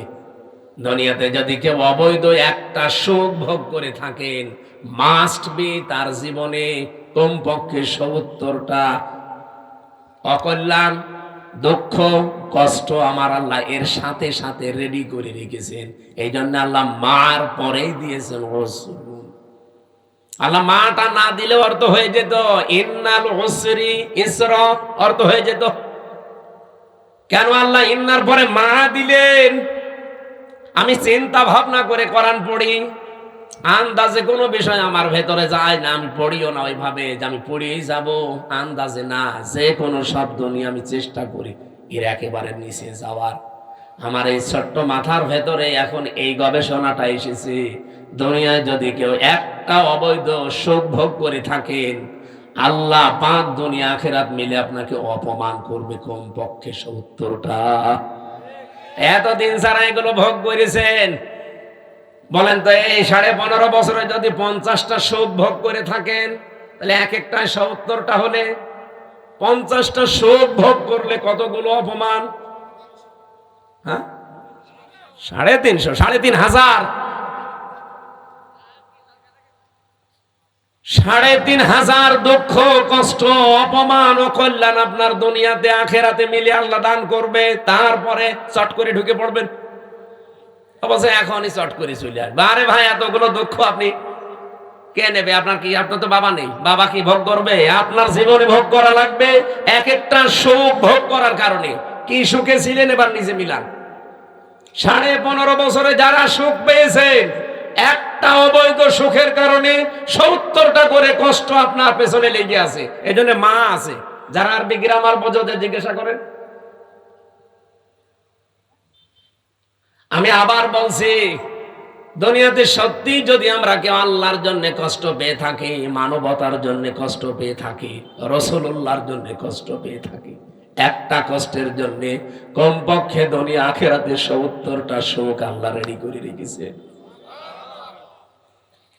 দুনিয়াতে যদি কেউ অবৈধ একটা সুখ ভোগ করে থাকেন, মাস্ট বি তার জীবনে কমপক্ষে 70টা অকল্যাণ, দুঃখ, কষ্ট আমার আল্লাহ এর সাথে সাথে রেডি করে রেখেছেন। এই জন্য আল্লাহ মার পরেই দিয়েছেন রসুল। আল্লাহ মাটা না দিলে অর্থ হয়ে যেত ইন্নাল উসরি ইসরা, অর্থ হয়ে যেত। কেন আল্লাহ ইন্নার পরে মা দিলেন? আমি চিন্তা ভাবনা করে কোরআন পড়ি, আন্দাজে কোনো বিষয় আমার ভেতরে যায় না, আমি পড়িও না ওইভাবে যে আমি পড়িয়েই যাব, আন্দাজে না, যে কোনো শব্দ নিয়ে আমি চেষ্টা করি এর একেবারে নিচে যাওয়ার। আমার এই ছোট্ট মাথার ভেতরে এখন এই গবেষণাটা এসেছে, দুনিয়ায় যদি কেউ একটা অবৈধ সুখ ভোগ করে থাকেন, আল্লাহ 5 দুনিয়া আখিরাত মিলে আপনাকে অপমান করবে কমপক্ষে 70টা। এতদিন যারা এগুলো ভোগ করেছেন, বলেন তো এই 15.5 বছরে যদি 50টা সুখ ভোগ করে থাকেন, তাহলে এক একটা 70টা হলে 50টা সুখ ভোগ করলে কতগুলো অপমান? হ্যাঁ, 350, 3,500, 3,500 দুঃখ, কষ্ট, অপমান ও কল্যাণ আপনার দুনিয়াতে আখেরাতে মিলে আল্লাহ দান করবে। তারপরে চট করে ঢুকে পড়বেন, অবশ্যই এখনই চট করে চলে আসবে। আরে ভাই, এতগুলো দুঃখ আপনি কে নেবে? আপনার কি, আপনার তো বাবা নেই, বাবা কি ভোগ করবে? আপনার জীবনে ভোগ করা লাগবে। এক একটা সুখ ভোগ করার কারণে কি সুখে ছিলেন এবার নিজে মিলান। 15.5 বছরে যারা সুখ পেয়েছেন, একটা অবৈধ সুখের কারণে 70টা করে কষ্ট আপনার পেছনে লেগে আছে। এই জন্য মা আছে, যারা আরবি গ্রামার বোঝোদের জিজ্ঞাসা করেন। আমি আবার বলছি, দুনিয়াতে সত্যি যদি আমরা কেউ আল্লাহর জন্য কষ্ট পেয়ে থাকি, মানবতার জন্য কষ্ট পেয়ে থাকি, রাসূলুল্লাহর জন্য কষ্ট পেয়ে থাকি, একটা কষ্টের জন্য কমপক্ষে দুনিয়া আখিরাতে 70টা সুখ আল্লাহ রেডি করে রেখেছে।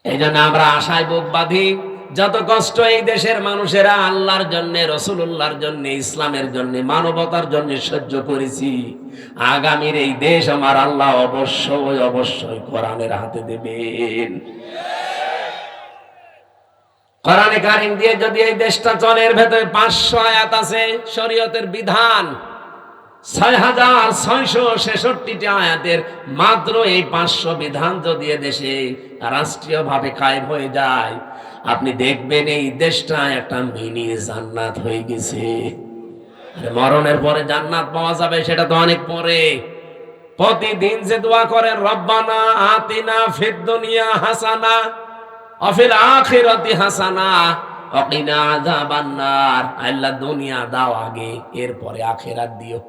এই জন্য আমরা আশায় বুক বাঁধি, যত কষ্ট এই দেশের মানুষেরা আল্লাহর জন্য, রাসূলুল্লাহর জন্য, ইসলামের জন্য, মানবতার জন্য সহ্য করেছি, আগামীর এই দেশ আমার আল্লাহ অবশ্যই অবশ্যই কোরআনের হাতে দেবেন। কোরআনে কারীম দিয়ে যদি এই দেশটা চলে, এর ভেতরে 500 আয়াত আছে শরীয়তের বিধান, 6,666টি আয়াতের মাত্র এই 500 বিধান যদি দেশে রাষ্ট্রীয়ভাবে কায়েম হয়ে যায়, আপনি দেখবেন এই দেশটা একটা মিনি জান্নাত হয়ে গেছে। মরণের পরে জান্নাত পাওয়া যাবে সেটা তো অনেক পরে। প্রতিদিন যে দোয়া করেন, রব্বানা আতিনা ফিদ দুনিয়া হাসানা ওয়া ফিল আখিরাতি হাসানা ওয়া কিনা আযাবান্নার, আল্লাহ দুনিয়া দাও আগে, এরপরে আখিরাত দিও।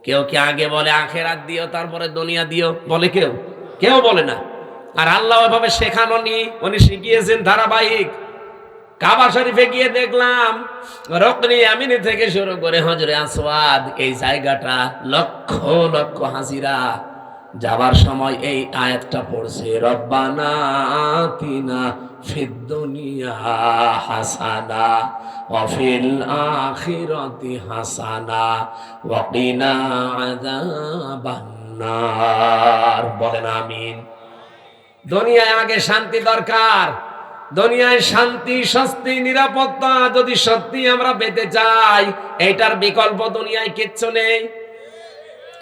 কেউ কি আগে বলে আখিরাত দিও তারপরে দুনিয়া দিও? বলে কেউ? কেউ বলে না। আর আল্লাহ ওইভাবে শেখানো নি, উনি শিখিয়েছেন ধারাবাহিক। কাবা শরীফে গিয়ে দেখলাম রকনি আমিনি থেকে শুরু করে হজরে আসওয়াদ, এই জায়গাটা লক্ষ লক্ষ হাজিরা যাবার সময় এই আয়াতটা পড়ছে, রব্বানা আতিনা ফিদ দুনিয়া হাসানা ওয়া ফিল আখিরাতি হাসানা ওয়া কিনা আযাবান্নার। বলেন আমিন। দুনিয়ায় আগে শান্তি দরকার, দুনিয়ায় শান্তি, স্বস্তি, নিরাপত্তা যদি সত্যি আমরা পেতে চাই, এটার বিকল্প দুনিয়ায় কিচ্ছু নেই।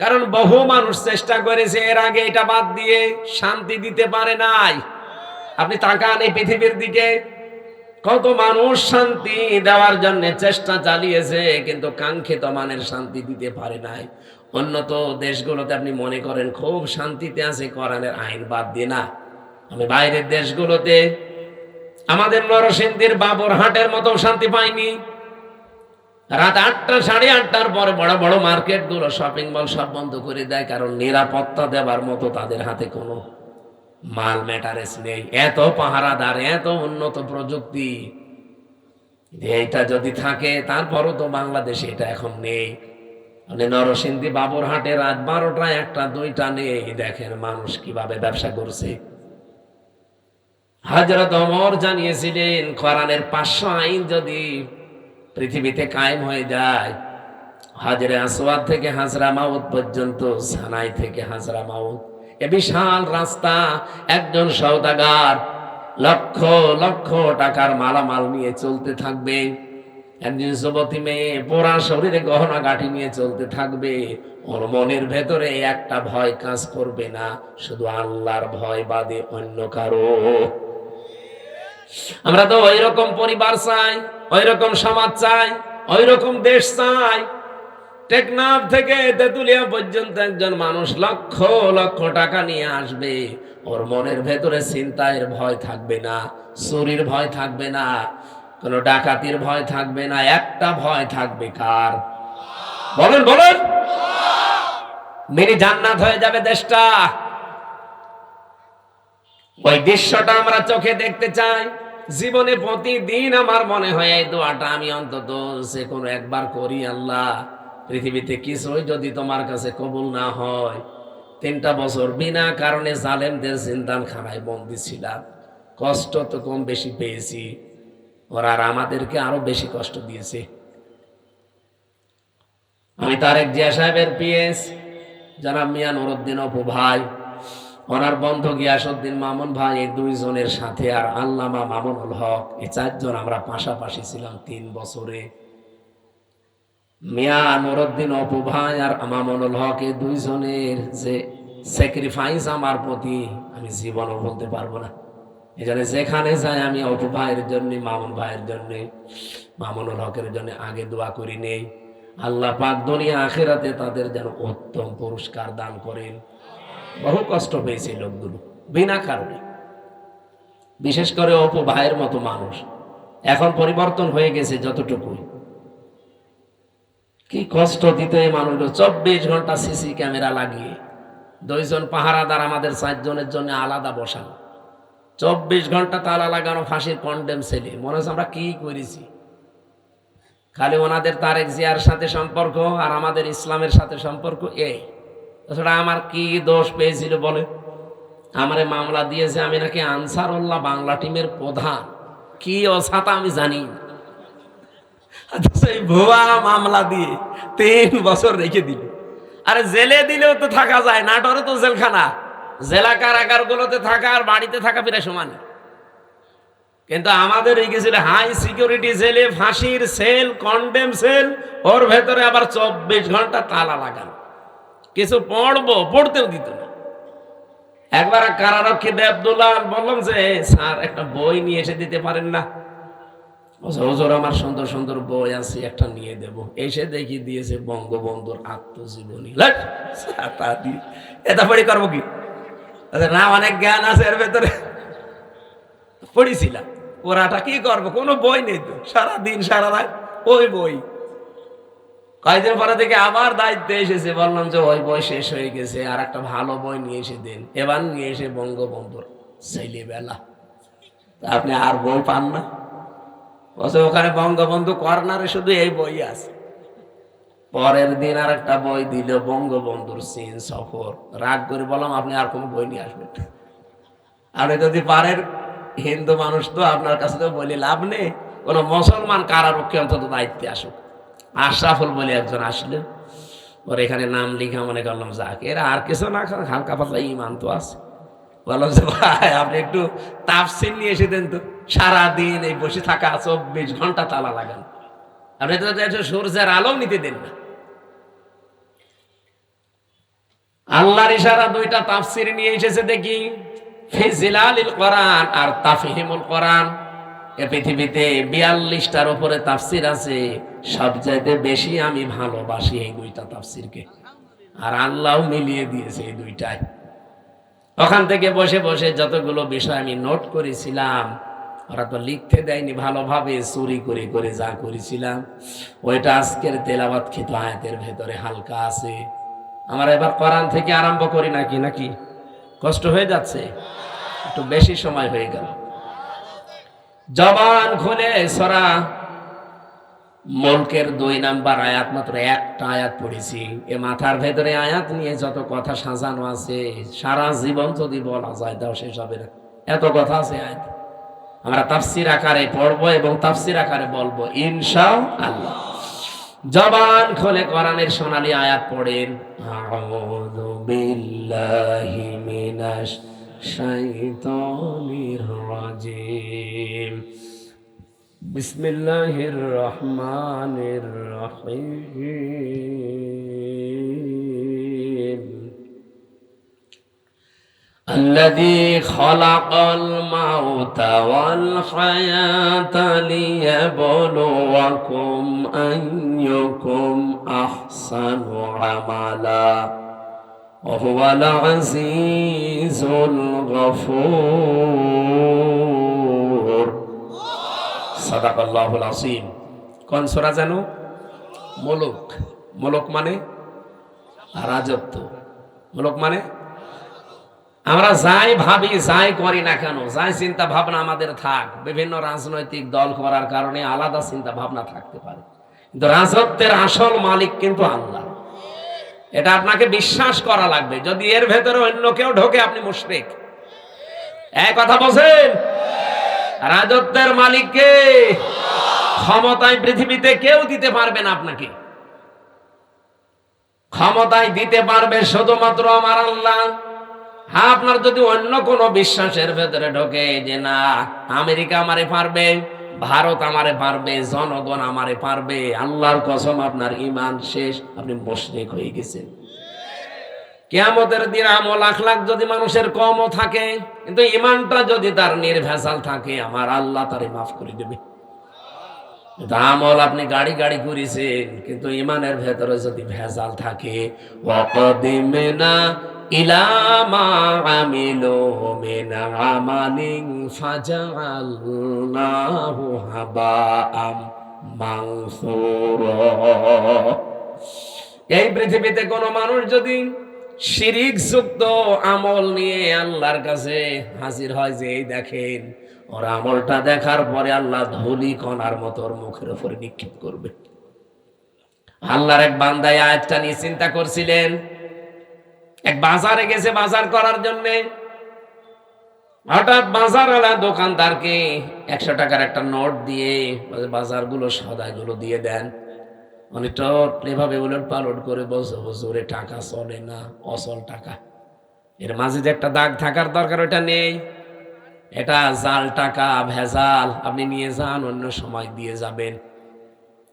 কারণ বহু মানুষ চেষ্টা করেছে এর আগে এটা বাদ দিয়ে, শান্তি দিতে পারে নাই। আপনি তাকান এই পৃথিবীর দিকে, কত মানুষ শান্তি দেওয়ার জন্য চেষ্টা চালিয়েছে, কিন্তু কাঙ্ক্ষিত মানের শান্তি দিতে পারে নাই। উন্নত দেশগুলোতে আপনি মনে করেন খুব শান্তিতে আছে, কোরআনের আইন বাদ দিয়ে না। আমি বাইরের দেশগুলোতে আমাদের নরসিংদীর বাবুরহাটের মতো শান্তি পাইনি। রাত 8টা, 8:30টার পরে বড় বড় মার্কেট গুলো, শপিং মল সব বন্ধ করে দেয়, কারণ নিরাপত্তা দেওয়ার মতো তাদের হাতে কোনো মাল ম্যাটারেস নেই। এত পাহারাদার, এত উন্নত প্রযুক্তি, এইটা যদি থাকে, তারপরও তো বাংলাদেশে এটা এখন নেই। মানে নরসিংদী বাবুরহাটে রাত 12টা, 1টা, 2টা নেই, দেখেন মানুষ কিভাবে ব্যবসা করছে। হযরত ওমর জানিয়েছিলেন কোরআনের 500 আইন যদি পৃথিবীতে কায়েম হয়ে যায়, হাজরে আসওয়াদ থেকে হাজরা মাউত পর্যন্ত, সানাই থেকে হাজরা মাউত, এ বিশাল রাস্তা, একজন সওদাগার লক্ষ লক্ষ টাকার মালামাল নিয়ে চলতে থাকবে। একজন যুবতী মেয়ে পোড়া শরীরে গহনা গাঁটি নিয়ে চলতে থাকবে। ওর মনের ভেতরে একটা ভয় কাজ করবে না, শুধু আল্লাহর ভয় বাদে অন্য কারো। আমরা তো ওই রকম পরিবার চাই, ওই রকম সমাজ চাই, ওই রকম দেশ চাই। টেকনাফ থেকে তেতুলিয়া পর্যন্ত একজন মানুষ লক্ষ লক্ষ টাকা নিয়ে আসবে, ওর মনের ভেতরে ছিনতাইয়ের ভয় থাকবে না, চুরির ভয় থাকবে না, কোনো ডাকাতির ভয় থাকবে না, একটা ভয় থাকবে কার? বলেন বলেন। মিনি জান্নাত হয়ে যাবে দেশটা। ওই দৃশ্যটা আমরা চোখে দেখতে চাই। জীবনে প্রতিদিন আমার মনে হয় এই দোয়াটা আমি অন্তত যে কোনো একবার করি, আল্লাহ পৃথিবীতে কিছুই যদি তোমার কাছে কবুল না হয়, 3টা বছর বিনা কারণে জালেমদের জিন্দানখানায় বন্দী ছিলাম, কষ্ট তো কম বেশি পেয়েছি, ওরা আর আমাদেরকে আরো বেশি কষ্ট দিয়েছে। আমি তারেক জিয়া সাহেবের পিএস জনাব মিয়া নুরউদ্দিন অপু ভাই, ওনার বন্ধু গিয়াসউদ্দিন মামুন ভাই, এই 2 জনের সাথে আর আল্লামা মামুনুল হক, এই 4 জন আমরা পাশাপাশি ছিলাম 3 বছরে। মিয়া নুরউদ্দিন অপু ভাই আর মামুনুল হক, এই 2 জনের যে স্যাক্রিফাইস আমার প্রতি আমি জীবনও বলতে পারবো না। এই জন্য যেখানে যাই আমি অপু ভাইয়ের জন্য, মামুন ভাইয়ের জন্য, মামুনুল হকের জন্য আগে দোয়া করি নেই, আল্লাহ পাক দুনিয়া আখিরাতে তাদের যেন উত্তম পুরস্কার দান করেন। বহু কষ্ট পেয়েছে লোকগুলো বিনা কারণে, বিশেষ করে অপু ভাইয়ের মতো মানুষ। এখন পরিবর্তন হয়ে গেছে যতটুকুই, কি কষ্ট দিত এই মানুষগুলো। 24 ঘন্টা সিসি ক্যামেরা লাগিয়ে, 2 জন পাহারাদার আমাদের 4 জনের জন্য আলাদা বসানো, 24 ঘন্টা তালা লাগানো, ফাঁসির কন্ডেম ছেলে। মনে হচ্ছে আমরা কি করেছি। খালি ওনাদের তারেক জিয়ার সাথে সম্পর্ক আর আমাদের ইসলামের সাথে সম্পর্ক, এই তাছাড়া আমার কি দোষ পেয়েছিল বলে? আমারে মামলা দিয়েছে, আমি নাকি আনসারুল্লাহ বাংলা টিমের প্রধান, কি অসাতা আমি জানি। সেই ভুয়া মামলা দিয়ে 3 বছর রেখে দিল। আরে জেলে দিলেও তো থাকা যায়, নাটোরে তো জেলখানা, জেলা কারাগার গুলোতে থাকা আর বাড়িতে থাকা প্রায় সমান। কিন্তু আমাদের এই গেছিল হাই সিকিউরিটি জেলে, ফাঁসির সেল, কন্ডেম সেল, ওর ভেতরে আবার 24 ঘন্টা তালা লাগানো। কিছু পড়তেও দিত না। একবার কারারক্ষী দেবদুল্লাহ বললাম যে স্যার একটা বই নিয়ে এসে দিতে পারেন না? হুজুর আমার সুন্দর সুন্দর বই আছে, একটা নিয়ে দেব। এসে দেখি দিয়েছে বঙ্গবন্ধুর আত্মজীবনী। এটা পড়ি করবো কি? না, অনেক জ্ঞান আছে এর ভেতরে, পড়েছিলাম। ওরাটা কি করবো, কোনো বই নেই তো, সারাদিন সারা রাত ওই বই। কয়েকদিন পরে থেকে আবার দায়িত্বে এসেছে, বললাম যে ওই বই শেষ হয়ে গেছে, আর একটা ভালো বই নিয়ে এসে দেন। এবার নিয়ে এসে বঙ্গবন্ধুর ছেলেবেলা। আপনি আর বই পান না? বলছে ওখানে বঙ্গবন্ধু কর্নারে শুধু এই বই আছে। পরের দিন আর একটা বই দিল, বঙ্গবন্ধুর চীন সফর। রাগ করে বললাম আপনি আর কোনো বই নিয়ে আসবেন, আপনি যদি পারেন, হিন্দু মানুষ তো, আপনার কাছে তো বলে লাভ নেই, কোনো মুসলমান কারারক্ষী অন্তত দায়িত্বে আসুক। আশরাফুল বলে একজন আসলেন, ওর এখানে নাম লিখা, মনে করলাম যাক, এরা আর কিছু না, হালকা পাতলা ইমান তো আছে। বললাম যে ভাই আপনি একটু তাফসীর নিয়ে এসে দেন তো। সারাদিন এই বসে থাকা 24 ঘন্টা তালা লাগান, আপনি তো সূর্যের আলো নিতে দেন না। আল্লাহর ইশারা দুইটা তাফসীর নিয়ে এসেছে দেখি, ফিজিলালিল কোরআন আর তাফহিমুল কোরআন। এ পৃথিবীতে 42টার উপরে তাফসীর আছে, সবচাইতে বেশি আমি ভালোবাসি এই দুইটা তাফসীরকে, আর আল্লাহও মিলিয়ে দিয়েছে এই দুইটাই। ওখান থেকে বসে বসে যতগুলো বিষয় আমি নোট করেছিলাম, ওরা তো লিখতে দেয়নি ভালোভাবে, চুরি করে করে যা করেছিলাম ওইটা আজকের তেলাওয়াতকৃত আয়াতের ভেতরে হালকা আছে। আমরা এবার কোরআন থেকে আরম্ভ করি নাকি কষ্ট হয়ে যাচ্ছে, একটু বেশি সময় হয়ে গেল। জবান খুলে সূরা মুলকের 2 নাম্বার আয়াত, মাত্র একটা আয়াত পড়েছি। এ মাথার ভেতরে আয়াত নিয়ে যত কথা সাজানো আছে, সারা জীবন যদি বলা যায় তাও শেষ হবে না, এত কথা আছে আয়াত। আমরা তাফসীর আকারে পড়বো এবং তাফসীর আকারে বলবো ইনশাআল্লাহ। জবান খুলে কোরআনের সোনালী আয়াত পড়েন। আউযু বিল্লাহি মিনাশ শাইতানির রাজিম, বিসমিল্লাহির রহমানির রহিম। الذي خلق الموت والحياة ليبلوكم أيكم أحسن عملا وهو العزيز الغفور صدق الله العظيم। কোন সূরা জানো? মুলক। মুলক মানে রাজত্ব, মুলক মানে আমরা যাই ভাবি যাই করি না কেন, যাই চিন্তা ভাবনা আমাদের থাক, বিভিন্ন রাজনৈতিক দল করার কারণে আলাদা চিন্তা ভাবনা থাকতে পারে, কিন্তু রাজত্বের আসল মালিক কিন্তু আল্লাহ। এটা আপনাকে বিশ্বাস করা লাগবে। যদি এর ভেতরে অন্য কেউ ঢোকে আপনি মুশরিক। এক কথা বলছেন, রাজত্বের মালিককে ক্ষমতায় পৃথিবীতে কেউ দিতে পারবে না আপনাকে। ক্ষমতায় দিতে পারবে শুধুমাত্র আমার আল্লাহ। হ্যাঁ, আপনার যদি অন্য কোন বিশ্বাসের ভেতরে ঢোকে যে না আমেরিকা আমারে পারবে, ভারত আমারে পারবে, জনগণ আমারে পারবে, আল্লাহর কসম আপনার ঈমান শেষ, আপনি মুশরিক হয়ে গেছেন। কিয়ামতের দিন আমল লাখ লাখ যদি মানুষের কমও থাকে, কিন্তু ঈমানটা যদি তার নির্ভেজাল থাকে, আমার আল্লাহ তারে মাফ করে দেবে। আমল আপনি গাড়ি গাড়ি করেছেন, কিন্তু ঈমানের ভেতরে যদি ভেজাল থাকে, ওয়াকাদিমনা ইলা মা আমিলু মিন আমালিন ফাজআলনাহু হাবাআম মানসুরা। এই পৃথিবীতে কোন মানুষ যদি শিরিক যুক্ত আমল নিয়ে আল্লাহর কাছে হাজির হয়, যে এই দেখেন ওর আমলটা দেখার পরে আল্লাহ ধুলি কণার মতো ওর মুখের উপরে নিক্ষেপ করবে। আল্লাহর এক বান্দা আয়াতটা নিয়ে চিন্তা করছিলেন। এক বাজারে গেছে বাজার করার জন্য, হঠাৎ বাজারওয়ালা দোকানদারকে 100 টাকার একটা নোট দিয়ে বাজারগুলো সদাইগুলো দিয়ে দেন। অনেকটা এভাবে উলট পালট করে বলছে, হুজুরে টাকা চলে না, অচল টাকা। এর মাঝে যে একটা দাগ থাকার দরকার ওটা নেই, এটা জাল টাকা, ভেজাল, আপনি নিয়ে যান, অন্য সময় দিয়ে যাবেন।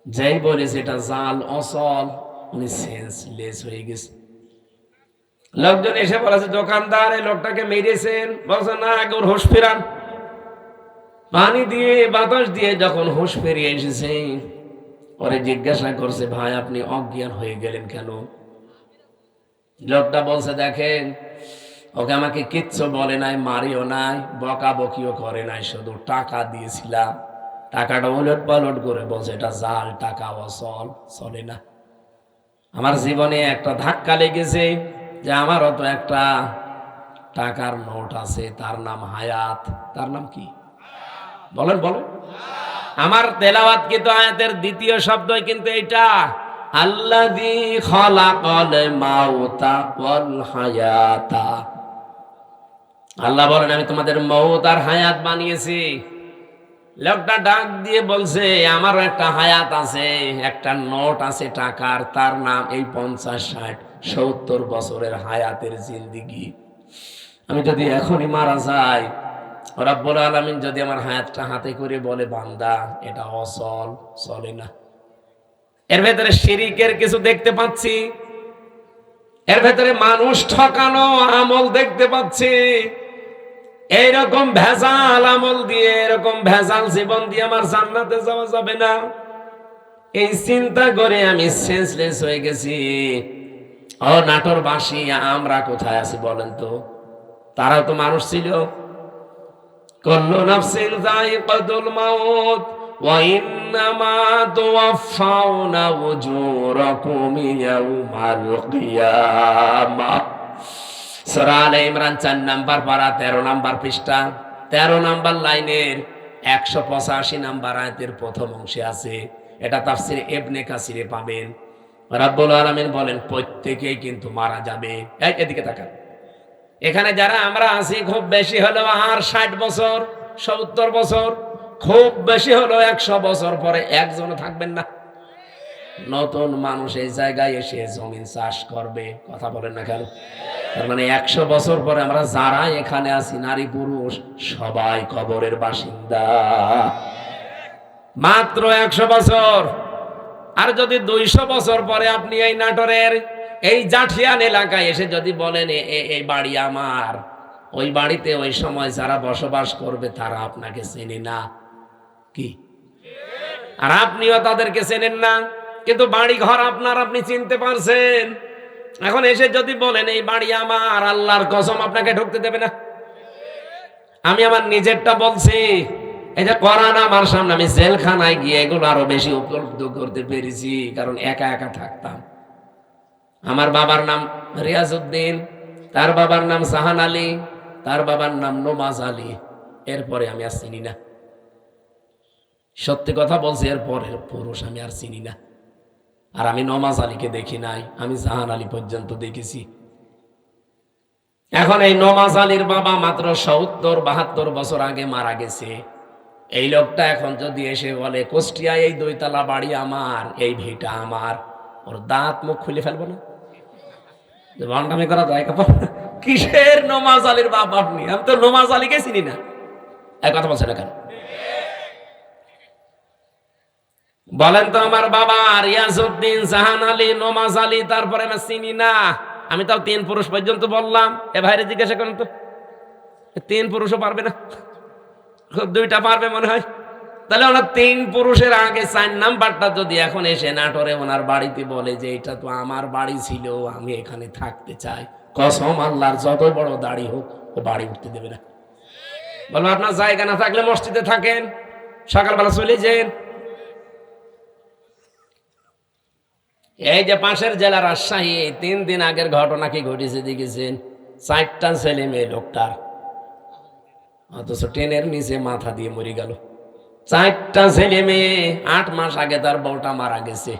যেই বলেছে এটা জাল অচল, উনি সেন্সলেস হয়ে গেছে। লোকজন এসে বলেছে, দোকানদার এই লোকটাকে মেরেছেন। বলছে না, আগে ওর হুঁশ ফেরান। পানি দিয়ে বাতাস দিয়ে যখন হুঁশ ফিরিয়ে এসেছে, ওরে জিজ্ঞাসা করছে, ভাই আপনি অজ্ঞান হয়ে গেলেন কেন? লোকটা বলছে, দেখেন ওকে আমাকে কিচ্ছু বলে নাই, মারিও নাই, বকাবকিও করে নাই, শুধু টাকা দিয়েছিলাম। টাকাটা উলট পালট করে বলছে এটা জাল টাকা, অচল, চলে না। আমার জীবনে একটা ধাক্কা লেগেছে যে আমারও তো একটা টাকার নোট আছে, তার নাম হায়াত। তার নাম কি বলেন বলেন? আমার তেলাওয়াতকৃত আয়াতের দ্বিতীয় শব্দই কিন্তু এটা, আল্লাযী খালাকাল মাউতা ওয়াল হায়াতা। আল্লাহ বলেন আমি তোমাদের মউত আর হায়াত বানিয়েছি। লোকটা ডাক দিয়ে বলছে, আমারও একটা হায়াত আছে, একটা নোট আছে টাকার, তার নাম এই 50, 60, 70 বছরের হায়াতের জিন্দেগি। আমি যদি এখনই মারা যাই, রব্বুল আলামিন যদি আমার হায়াতটা হাতে করে বলে বান্দা এটা অচল, চলে না। এর ভেতরে শিরিকের কিছু দেখতে পাচ্ছি, এর ভেতরে মানুষ ঠকানো আমল দেখতে পাচ্ছি। এইরকম ভেজাল আমল দিয়ে, এরকম ভেজাল জীবন দিয়ে আমার জান্নাতে যাওয়া যাবে না। এই চিন্তা করে আমি সেন্সলেস হয়ে গেছি। ও নাটোরবাসী, আমরা কোথায় আছি বলেন তো? তারাও তো মানুষ ছিল। কুল্লু নাফসিন যায়িকাতুল মাউত ওয়া ইন্নামা তুওয়াফাউনা উজুরাকুম ইয়াউমাল কিয়ামাহ। সূরা আলে ইমরান 4 নাম্বার পারা 13 নাম্বার পৃষ্ঠা 13 নাম্বার লাইনের 185 নাম্বার আয়াতের প্রথম অংশে আছে। এটা তাফসীর ইবনে কাসিরে পাবেন। রব্বুল আলামিন বলেন প্রত্যেকেই কিন্তু মারা যাবে। এদিকে তাকান। এখানে যারা আমরা আছি খুব বেশি হলো আর 60 বছর 70 বছর, খুব বেশি হলো 100 বছর পরে একজন থাকবেন না। নতুন মানুষ এই জায়গায় এসে জমিন চাষ করবে, কথা বলেন না কেন? তার মানে 100 বছর পরে আমরা যারা এখানে আছি নারী পুরুষ সবাই কবরের বাসিন্দা। মাত্র 100 বছর। আর যদি 200 বছর পরে আপনি এই নাটোরের এই জাঠিয়ান এলাকায় এসে যদি বলেন এই বাড়ি আমার, ওই বাড়িতে ওই সময় যারা বসবাস করবে তারা আপনাকে চেনে না কি? আর আপনিও তাদেরকে চেনেন না, কিন্তু বাড়ি ঘর আপনার, আপনি চিনতে পারছেন। এখন এসে যদি বলেন এই বাড়ি আমার, আল্লাহর কসম আপনাকে ঢুকতে দেবে না। আমি আমার নিজেরটা বলছি। এই যে কোরআন আমার সামনে, আমি জেলখানায় গিয়ে এগুলো আরো বেশি উপলব্ধ করতে পেরেছি, কারণ একা একা থাকতাম। আমার বাবার নাম রিয়াজউদ্দিন, তার বাবার নাম জাহান আলী, তার বাবার নাম নমাজ আলী। এরপরে আমি আর চিনি না, সত্যি কথা বলছি। এরপরে পুরুষ আমি আর চিনি না। আর আমি নমাজ আলীকে দেখি নাই, আমি জাহান আলী পর্যন্ত দেখেছি। এখন এই নমাজ আলীর বাবা মাত্র 70-72 বছর আগে মারা গেছে। এই লোকটা এখন যদি এসে বলে কুষ্টিয়ায় এই 2 তলা বাড়ি আমার, এই ভিটা আমার, ওর দাঁত মুখ খুলে ফেলবো না? বান্ডামি করা যায়? কিসের নমাজ আলীর বাপ আপনি? আমি তো নমাজ আলীকে চিনি না। এক কথা বলছেন না কেন? বলেন তো আমার বাবা রিয়াজউদ্দিন, জাহান আলী, নমাজ আলী, তারপরে আমি চিনি না। আমি তাও 3 পুরুষ পর্যন্ত বললাম। এ ভাইরে জিজ্ঞাসা করেন তো, 3 পুরুষও পারবে না? 2টা পারবে মনে হয়। তাহলে ওনার 3 পুরুষের আগে 4 নাম্বারটা যদি এখন এসে নাটোরে ওনার বাড়িতে বলে যে এটা তো আমার বাড়ি ছিল, আমি এখানে থাকতে চাই, কসম আল্লাহর যত বড় দাড়ি হোক ও বাড়ি উঠতে দেবে না। বলবো আপনার জায়গা না থাকলে মসজিদে থাকেন, সকালবেলা চলে যান। এই যে পাশের জেলা রাজশাহী, 3 দিন আগের ঘটনা কি ঘটেছে দেখেছেন? 4টা ছেলে মেয়ে লোকটার, অথচ ট্রেনের নিচে মাথা দিয়ে মরে গেল। 4টা ছেলে মেয়ে। 8 মাস আগে তার বউটা মারা গেছে।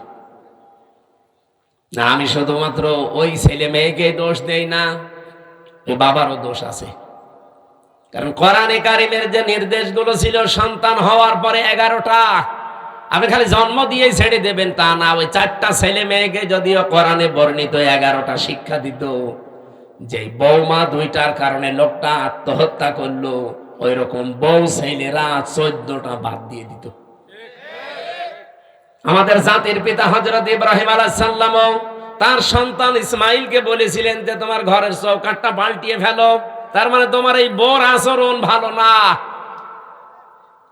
না, আমি শুধুমাত্র ওই ছেলে মেয়েকে দোষ দেই না, ওই বাবারও দোষ আছে। কারণ কোরআনে কারিমের যে নির্দেশগুলো ছিল সন্তান হওয়ার পরে 11টা, আপনি খালি জন্ম দিয়েই ছেড়ে দেবেন তা না। ওই 4টা ছেলে মেয়েকে যদিও কোরআনে বর্ণিত 11টা শিক্ষা দিত, যে বৌমা 2টার কারণে লোকটা আত্মহত্যা করলো, ওই রকম বউ ছেলেরা 14টা বাদ দিয়ে দিত। আমাদের জাতির পিতা হযরত ইব্রাহিম আলাইহিস সালাম তার সন্তান ইসমাইলকে বলেছিলেন যে তোমার ঘরের চৌকাঠটা পাল্টিয়ে ফেলো, তার মানে তোমার এই বউর আচরণ ভালো না,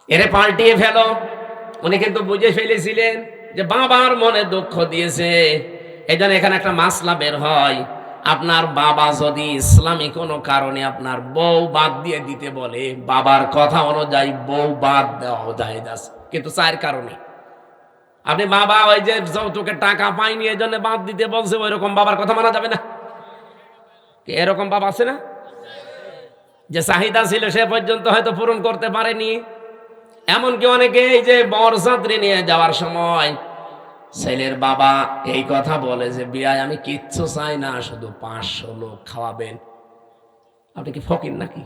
এরে পাল্টিয়ে ফেলো। উনি কিন্তু বুঝে ফেলেছিলেন যে বাবার মনে দুঃখ দিয়েছে। এই জন্য এখানে একটা মাসলা বের হয়, আপনার বাবা যদি ইসলামী কোনো কারণে আপনার বউ বাদ দিয়ে দিতে বলে, বাবার কথা অনুযায়ী বউ বাদ দেওয়া জায়েজ আছে, কিন্তু 4 কারণে। আপনি বাবা ওই যে যৌতুকের টাকা পাইনি এই জন্য বাদ দিতে বলছে, ওই রকম বাবার কথা মানা যাবে না। এরকম বাবা আছে না, যে চাহিদা ছিল সে পর্যন্ত হয়তো পূরণ করতে পারেনি। এমনকি অনেকে এই যে বরযাত্রী নিয়ে যাওয়ার সময় ছেলের বাবা এই কথা বলে যে বিয়ায় আমি কিচ্ছু চাই না, শুধু 500 লোক খাওয়াবেন। আপনি কি ফকির নাকি?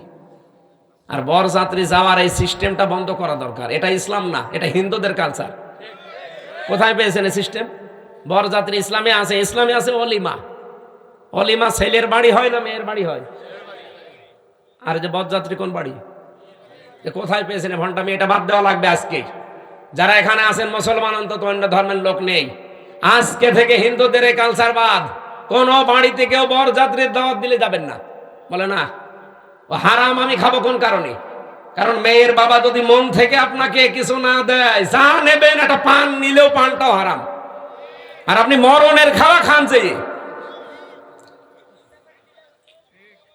আর বরযাত্রী যাওয়ার এই সিস্টেমটা বন্ধ করা দরকার। এটা ইসলাম না, এটা হিন্দুদের কালচার। কোথায় পেয়েছেন এই সিস্টেম? বরযাত্রী ইসলামে আছে, ইসলামে আছে অলিমা। অলিমা ছেলের বাড়ি হয় না মেয়ের বাড়ি হয়? আর যে বরযাত্রী কোন বাড়ি? কোথায় পেয়েছেন ভণ্ডামি? এটা বাদ দেওয়া লাগবে আজকে। যারা এখানে আছেন মুসলমান, অন্তত অন্য ধর্মের লোক নেই, আজকে থেকে হিন্দুদের এই কালচার বাদ। কোন বাড়িতে কেউ বরযাত্রীর দাওয়াত দিলে যাবেন না। বলে না ও হারাম, আমি খাবো কোন কারণে? কারণ মেয়ের বাবা যদি মন থেকে আপনাকে কিছু না দেয়, যা নেবেন একটা পান নিলেও পানটাও হারাম। আর আপনি মরণের খাওয়া খান, যে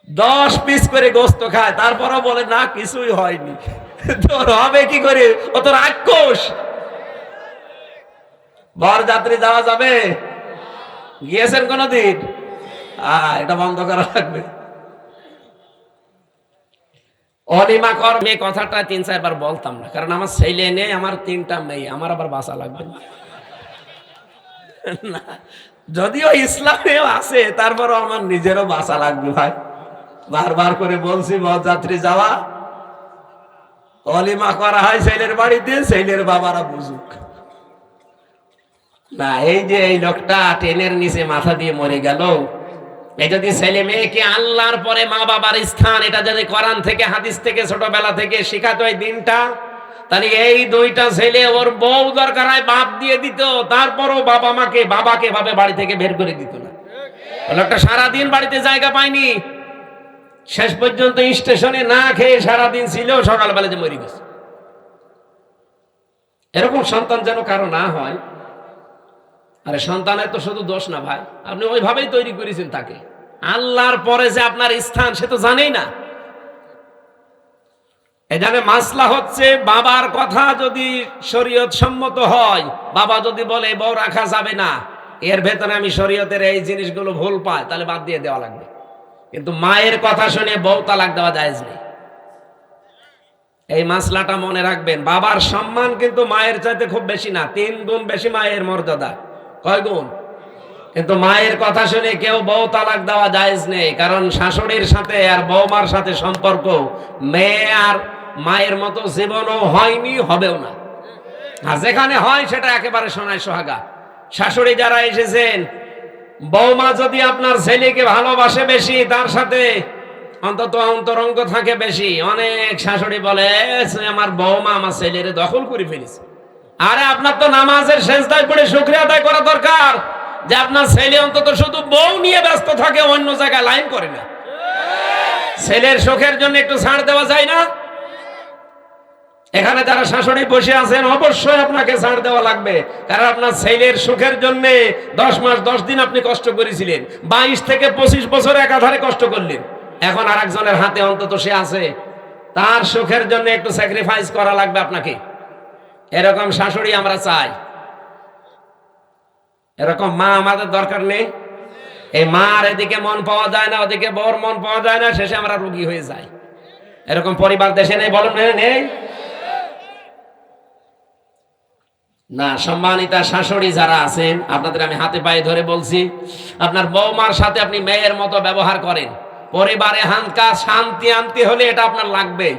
10 পিস করে গোস্ত খায়, তারপরও বলে না কিছুই হয়নি। তোর হবে কি করে? ও তো রাক্ষস। বরযাত্রী যাওয়া যাবে? গিয়েছেন কোনদিন? এটা বন্ধ করা লাগবে। অলিমা কর, মেয়ে কথাটা 3-4 বার বলতাম না, কারণ আমার ছেলে নেই, আমার 3টা মেয়ে, আমার আবার বাঁচা লাগবে না। যদিও ইসলামেও আছে, তারপরও আমার নিজেরও বাঁচা লাগবে ভাই। বারবার করে বলছি বরযাত্রী যাওয়া, অলিমা করা হয় ছেলের বাড়িতে, ছেলের বাবারা বুঝুক না। এই যে এই লোকটা ট্রেনের নিচে মাথা দিয়ে মরে গেল, এই যদি ছেলে মেয়েকে আল্লাহর পরে মা বাবার স্থান, এটা যদি কোরআন থেকে হাদিস থেকে ছোটবেলা থেকে শিখাতো এই দিনটা, তাহলে এই 2টা ছেলে ওর বউ দরকার হয় বাপ দিয়ে দিত, তারপরও বাবাকে ভাবে বাড়ি থেকে বের করে দিত না। লোকটা সারাদিন বাড়িতে জায়গা পায়নি, শেষ পর্যন্ত স্টেশনে না খেয়ে সারাদিন ছিল, সকালবেলা যে মরে গেছে। এরকম সন্তান যেন কারো না হয়। আরে সন্তানের তো শুধু দোষ না ভাই, আপনি ওইভাবেই তৈরি করেছেন তাকে। আল্লাহর পরে যে আপনার স্থান, সে তো জানেই না। এখানে মাসলা হচ্ছে, বাবার কথা যদি শরীয়ত সম্মত হয়, বাবা যদি বলে বউ রাখা যাবে না, এর ভেতরে আমি শরীয়তের এই জিনিসগুলো ভুল পাই, তাহলে বাদ দিয়ে দেওয়া লাগবে। কিন্তু মায়ের কথা শুনে বউ তালাক দেওয়া জায়েজ নেই। এই মাসলাটা মনে রাখবেন। বাবার সম্মান কিন্তু মায়ের চাইতে খুব বেশি না, 3 গুণ বেশি মায়ের মর্যাদা। কয় গুণ? কিন্তু মায়ের কথা শুনে কেউ বউ তালাক দেওয়া জায়েজ নেই, কারণ শাশুড়ির সাথে আর বৌমার সাথে সম্পর্ক মেয়ে আর মায়ের মতো জীবনও হয়নি, হবেও না। আর যেখানে হয় সেটা একেবারে সোনায় সোহাগা। শাশুড়ি যারা এসেছেন, বৌমা যদি আপনার ছেলেকে ভালোবাসে বেশি, তার সাথে অন্তত অন্তরঙ্গ থাকে বেশি। অনেক শাশুড়ি বলে আমার বৌমা আমার ছেলের দখল করে ফেলেছে। আরে আপনার তো নামাজের সেজদায় পড়ে শুকরিয়া আদায় করা দরকার, যে আপনার ছেলে অন্তত শুধু বউ নিয়ে ব্যস্ত থাকে, অন্য জায়গায় লাইন করে না। ছেলের সুখের জন্য একটু ছাড় দেওয়া যায় না? এখানে যারা শাশুড়ি বসে আছেন, অবশ্যই আপনাকে ছাড় দেওয়া লাগবে, কারণ আপনার ছেলের সুখের জন্য 10 মাস 10 দিন আপনি কষ্ট করেছিলেন, 22 থেকে 25 বছর একাধারে কষ্ট করলেন। এখন আর একজনের হাতে অন্তত সে আছে, তার সুখের জন্য একটু স্যাক্রিফাইস করা লাগবে আপনাকে। এরকম শাশুড়ি আমরা চাই। এরকম মা আমাদের দরকার নেই। এই মার এদিকে মন পাওয়া যায় না, ওদিকে বর মন পাওয়া যায় না, শেষে আমরা রোগী হয়ে যাই। এরকম পরিবার দেশে নেই? বলুন নেই না। সম্মানিতা শাশুড়ি যারা আছেন, আপনাদের আমি হাতে পায়ে ধরে বলছি, আপনার বৌমার সাথে আপনি মেয়ের মতো ব্যবহার করেন। পরিবারে হালকা শান্তি আনতে হলে এটা আপনার লাগবে।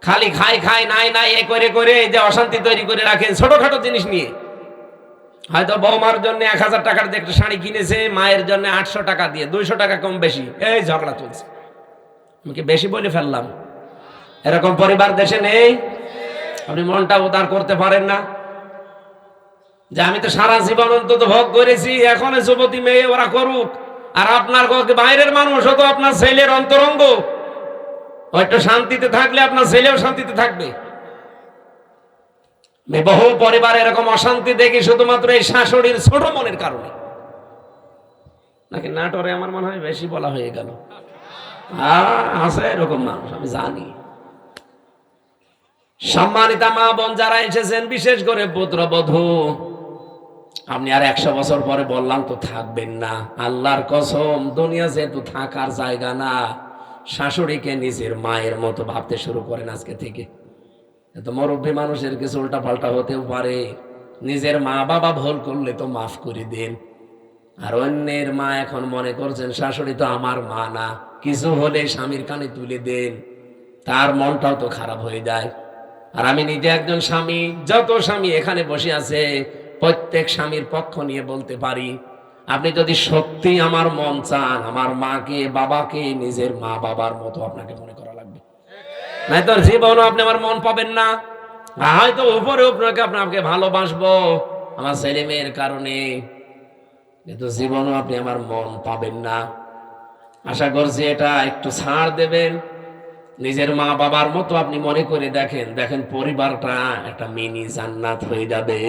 খালি খাই নাই এ করে করে এই যে অশান্তি তৈরি করে রাখেন ছোটখাটো জিনিস নিয়ে। হয়তো বৌমার জন্য 1000 টাকার যে একটা শাড়ি কিনেছে, মায়ের জন্য 800 টাকা দিয়ে 200 টাকা কম বেশি এই ঝগড়া চলছে। আমি কি বেশি বলে ফেললাম? এরকম পরিবার দেশে নেই? আপনি মনটা উদার করতে পারেন না যে আমি তো সারা জীবন অন্তত ভোগ করেছি, এখন যুবতী মেয়ে ওরা করুক। আর আপনার বাইরের মানুষ হতো আপনার ছেলের অন্তরঙ্গ, হয়তো শান্তিতে থাকলে আপনার ছেলেও শান্তিতে থাকবে। বহু পরিবার এরকম অশান্তি দেখি শুধুমাত্র এই শাশুড়ির ছোট মনের কারণে। নাকি নাটোরে আমার মনে হয় বেশি বলা হয়ে গেল। আছে এরকম মানুষ, আমি জানি। সম্মানিতা মা বোন যারা এসেছেন, বিশেষ করে পুত্রবধূ, আপনি আর 100 বছর পরে বললাম তো থাকবেন না। আল্লাহর কসম, দুনিয়া যেহেতু থাকার জায়গা না, শাশুড়িকে নিজের মায়ের মতো ভাবতে শুরু করেন আজকে থেকে। এত মুরব্বী মানুষের কিছু উল্টা পাল্টা হতেও পারে। নিজের মা বাবা ভুল করলে তো মাফ করে দেন। আর অন্যের মা এখন মনে করছেন শাশুড়ি তো আমার মা না, কিছু হলে স্বামীর কানে তুলে দেন, তার মনটাও তো খারাপ হয়ে যায়। আর আমি নিজে একজন স্বামী, যত স্বামী এখানে বসে আছে প্রত্যেক স্বামীর পক্ষ নিয়ে বলতে পারি, আপনি যদি সত্যি আমার মন চান, আমার মাকে বাবাকে নিজের মা বাবার মতো আপনাকে মনে করা লাগবে। নাই তোর জীবনও আপনি আমার মন পাবেন না। হয়তো উপরে উপরে আপনাকে ভালোবাসবো আমার ছেলে মেয়ের কারণে, কিন্তু জীবনও আপনি আমার মন পাবেন না। আশা করছি এটা একটু ছাড় দেবেন। নিজের মা বাবার মতো আপনি মনে করে দেখেন, দেখেন পরিবারটা একটা মিনি জান্নাত হয়ে যাবে।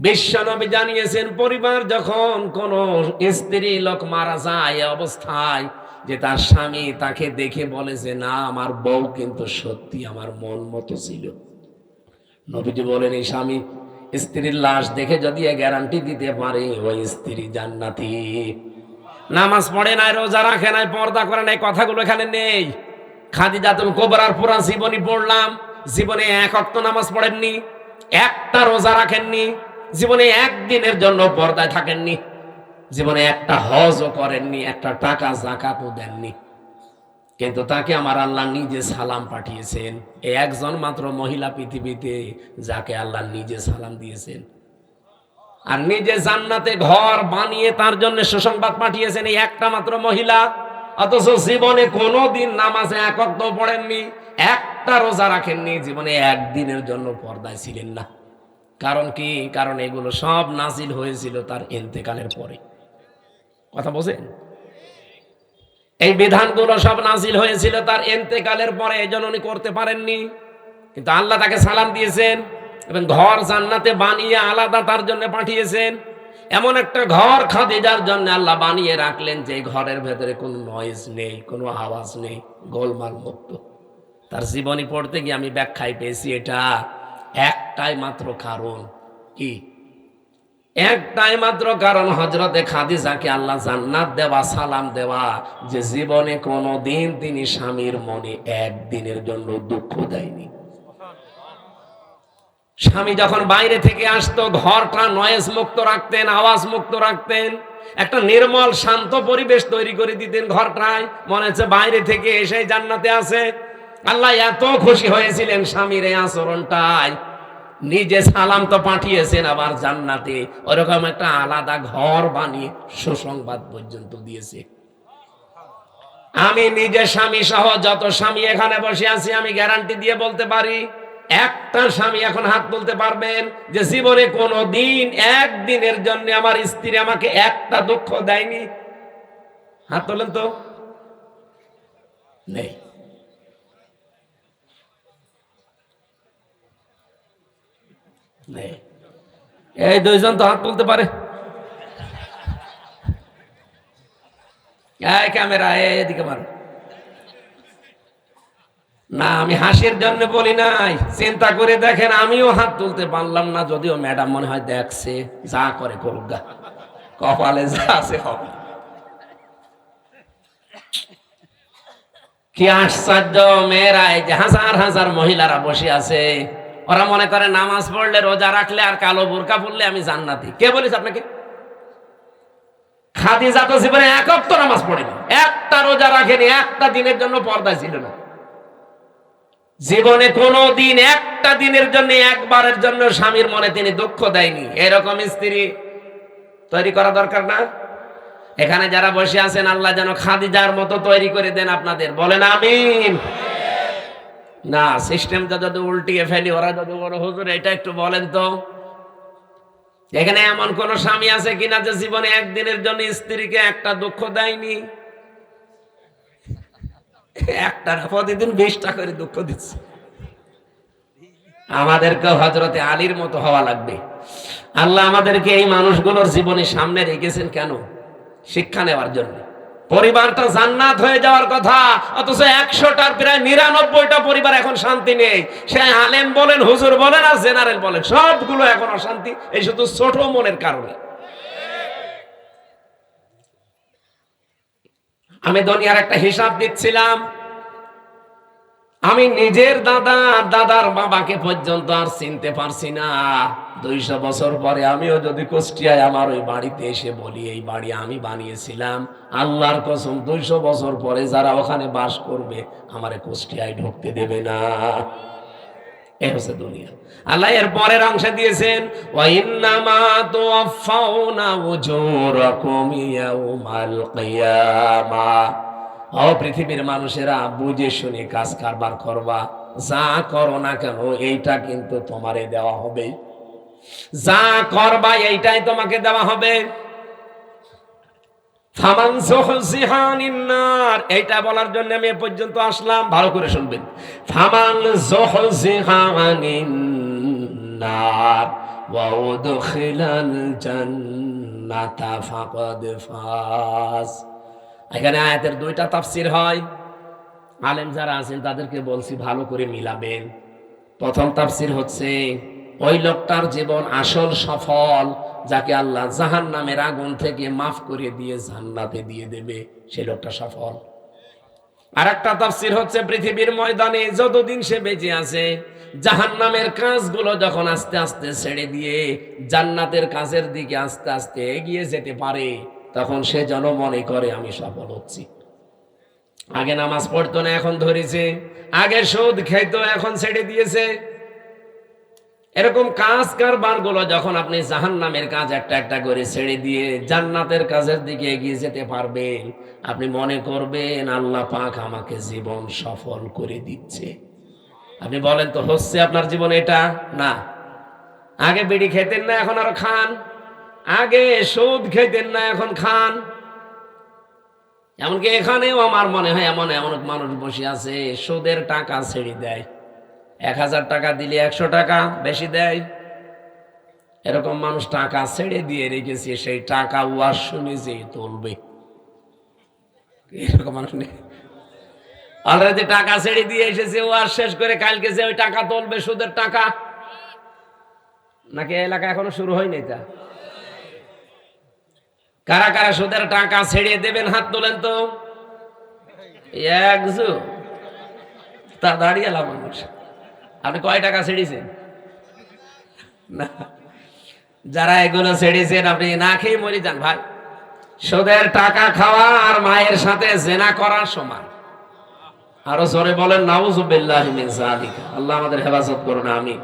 বিশ্বনবী জানিয়েছেন, পরিবার যখন কোন স্ত্রী লোক মারা যায় এ অবস্থায় যে তার স্বামী তাকে দেখে বলে যে না, আমার বউ কিন্তু সত্যি আমার মন মতো ছিল। নবীজি বলেন, এই স্বামী স্ত্রীর লাশ দেখে যদি গ্যারান্টি দিতে পারে ওই স্ত্রী জান্নাতি। নামাজ পড়ে নাই, রোজা রাখে নাই, পর্দা করে নাই, কথাগুলো এখানে নেই। খাদিজাতুল কুবরার পুরা জীবনী পড়লাম, জীবনে এক ওয়াক্ত নামাজ পড়েননি, একটা রোজা রাখেননি, জীবনে একদিনের জন্য পর্দায় থাকেননি, জীবনে একটা হজও করেননি, একটা টাকা যাকাতও দেননি। কিন্তু তাকে আমার আল্লাহ নিজে সালাম পাঠিয়েছেন। এই একজন মাত্র মহিলা পৃথিবীতে যাকে আল্লাহ নিজে সালাম দিয়েছেন, আর নিজে জান্নাতে ঘর বানিয়ে তার জন্য সুসংবাদ পাঠিয়েছেন এই একটা মাত্র মহিলা। অথচ জীবনে কোনোদিন নামাজে এক ওয়াক্ত পড়েননি, একটা রোজা রাখেননি, জীবনে একদিনের জন্য পর্দায় ছিলেন না। কারণ কি? কারণ এগুলো সব নাজিল হয়েছিল তার ইন্তেকালের পরে। কথা বোঝেন? এই বিধানগুলো সব নাজিল হয়েছিল তার ইন্তেকালের পরে, এজন্য উনি করতে পারেননি। কিন্তু আল্লাহ তাকে সালাম দিয়েছেন এবং ঘর জান্নাতে বানিয়ে আলাদা তার জন্য পাঠিয়েছেন। এমন একটা ঘর খাদিজার জন্য আল্লাহ বানিয়ে রাখলেন যে ঘরের ভেতরে কোনো নয়েজ নেই, কোনো আওয়াজ নেই, গোলমাল মুক্ত। তার জীবনী পড়তে গিয়ে আমি ব্যাখ্যায় পেয়েছি এটা একটাই মাত্র কারণ। কি? একটাই মাত্র কারণ, হযরতে খাদিজাকে আল্লাহ জান্নাত দেওয়া, সালাম দেওয়া, যে জীবনে কোনোদিন তিনি স্বামীর মনে একদিনের জন্য দুঃখ দেয়নি। স্বামী যখন বাইরে থেকে আসতো ঘরটা নয়েজ মুক্ত রাখতেন, আওয়াজ মুক্ত রাখতেন, একটা নির্মল শান্ত পরিবেশ তৈরি করে দিতেন ঘরটায়, মনে হচ্ছে বাইরে থেকে এসে জান্নাতে আছে। আল্লাহ এত খুশি হয়েছিলেন স্বামীর এই আচরণটায়, নিজে সালাম তো পাঠিয়েছেন, আবার জান্নাতে ওরকম একটা আলাদা ঘর বানিয়ে সুসংবাদ পর্যন্ত দিয়েছে। আমি নিজে স্বামী সহ যত স্বামী এখানে বসে আছি, আমি গ্যারান্টি দিয়ে বলতে পারি, একটা স্বামী এখন হাত তুলতে পারবেন যে জীবনে কোনো দিন একদিনের জন্য আমার স্ত্রী আমাকে একটা দুঃখ দেয়নি? হাত তোলেন তো। নেই। এই দুইজন তো হাত তুলতে পারে। ক্যামেরা এদিকে মারো না, আমি হাসির জন্য বলি নাই, চিন্তা করে দেখেন আমিও হাত তুলতে পারলাম না, যদিও ম্যাডাম মনে হয় দেখছে, যা করে করুক গা, কপালে যা আছে হবে। কি আশ্চর্য মেয়েরা, এই যে হাজার হাজার মহিলারা বসে আছে, ওরা মনে করে নামাজ পড়লে, রোজা রাখলে, আর কালো বোরকা পড়লে আমি জান্নাতি। কে বলেছে আপনাকে? খাদিজা তো জীবনে এক ওয়াক্ত নামাজ পড়েনি, একটা রোজা রাখেনি, একটা দিনের জন্য পর্দা ছিল না। জীবনে কোনো দিন একটা দিনের জন্য, একবারের জন্য স্বামীর মনে তিনি দুঃখ দেয়নি। এরকম স্ত্রী তৈরি করা দরকার না? এখানে যারা বসে আছেন, আল্লাহ যেন খাদিজার মতো তৈরি করে দেন আপনাদের। বলেন আমিন। না, সিস্টেমটা যদি উল্টিয়ে ফেলি, ওরা যদি বড় হুজুর এটা একটু বলেন তো, এখানে এমন কোন স্বামী আছে কিনা যে জীবনে একদিনের জন্য স্ত্রীকে একটা দুঃখ দেয়নি? একটা প্রতিদিন 20টা করে দুঃখ দিচ্ছে। আমাদেরকে হযরতে আলীর মতো হওয়া লাগবে। আল্লাহ আমাদেরকে এই মানুষগুলোর জীবনে সামনে রেখেছেন কেন? শিক্ষা নেওয়ার জন্য। পরিবারটা জান্নাত হয়ে যাওয়ার কথা, অথচ 100টার প্রায় 99টা পরিবার এখন শান্তি নেই। সে আলেম বলেন, হুজুর বলেন, আর জেনারেল বলেন, সবগুলো এখন অশান্তি, এই শুধু ছোট মনের কারণে। আমি দুনিয়ার একটা হিসাব দিচ্ছিলাম, আমি নিজের দাদার বাবাকে পর্যন্ত আর চিনতে পারছি না। 200 বছর পরে আমিও যদি কুষ্টিয়ায় আমার ওই বাড়িতে এসে বলি এই বাড়ি আমি বানিয়েছিলাম, আল্লাহর কসম 200 বছর পরে যারা ওখানে বাস করবে আমারে কুষ্টিয়ায় ঢুকতে দেবে না। এই হচ্ছে দুনিয়া। আল্লাহ এর পরের অংশে দিয়েছেন, ওয়া ইন্নামা তুওয়াফাউনা উজুরাকুম ইয়াউমাল কিয়ামা। ও পৃথিবীর মানুষেরা, বুঝে শুনে কাজ কারবার করবা, যা করো না কেন এইটা কিন্তু তোমারে দেওয়া হবে, যা করবা এইটাই তোমাকে দেওয়া হবে। ফামান যুহজিহা আনিন নার, এইটা বলার জন্য আমি এ পর্যন্ত আসলাম, ভালো করে শুনবেন। ফামান যুহজিহা আনিন নার ওয়া উদখিলাল জান্নাতা ফাকাদ ফাজ। এখানে আয়াতের দুইটা তাফসীর হয়, আলেম যারা আছেন তাদেরকে বলছি ভালো করে মিলাবেন। প্রথম তাফসীর হচ্ছে ওই লোকটার জীবন আসল সফল, যাকে আল্লাহ জাহান্নামের আগুন থেকে মাফ করে দিয়ে জান্নাতে দিয়ে দেবে, সেই লোকটা সফল। আর একটা তাফসীর হচ্ছে পৃথিবীর ময়দানে যতদিন সে বেঁচে আছে, জাহান্নামের কাজগুলো যখন আস্তে আস্তে ছেড়ে দিয়ে জান্নাতের কাজের দিকে আস্তে আস্তে এগিয়ে যেতে পারে, তখন সে যেন মনে করে আমি সফল হচ্ছি। আগে নামাজ পড়তো না, এখন ধরেছে। আগে সুদ খেতো, এখন ছেড়ে দিয়েছে। এরকম কাজ কারবার গুলো যখন আপনি জাহান্নামের কাজ একটা একটা করে ছেড়ে দিয়ে জান্নাতের কাজের দিকে এগিয়ে যেতে পারবেন, আপনি মনে করবেন আল্লাহ পাক আমাকে জীবন সফল করে দিচ্ছে। আপনি বলেন তো, হচ্ছে আপনার জীবন এটা? না। আগে বিড়ি খেতেন না, এখন আরো খান। আগে সুদ খেতেন না, এখন খান। এমনকি এখানেও আমার মনে হয় এমন এমন মানুষ বসে আছে, সুদের টাকা ছেড়ে দেয়, 1000 টাকা দিলে 100 টাকা বেশি দেয়। এরকম মানুষ টাকা ছেড়ে দিয়ে রেখেছে, সেই টাকা ওয়াজ শুনে যে তুলবে, এরকম মানুষ নেই? অলরেডি টাকা ছেড়ে দিয়ে এসেছে, ওয়াজ শেষ করে কালকে যে ওই টাকা তুলবে, সুদের টাকা। নাকি এলাকা এখনো শুরু হয়নি? তা কারা কারা সুদের টাকা ছেড়ে দেবেন হাত তোলেন তো। একজু তা দাঁড়িয়ে লাভ মানুষ। আপনি কয় টাকা ছেড়েছেন? না, যারা এগুলো ছেড়েছেন আপনি না খেয়ে মরে যান ভাই। সুদের টাকা খাওয়া আর মায়ের সাথে জেনা করার সমান। আরো জোরে বলেন নাউযুবিল্লাহি মিন যালিকা। আল্লাহ আমাদের হেফাজত করুন, আমিন।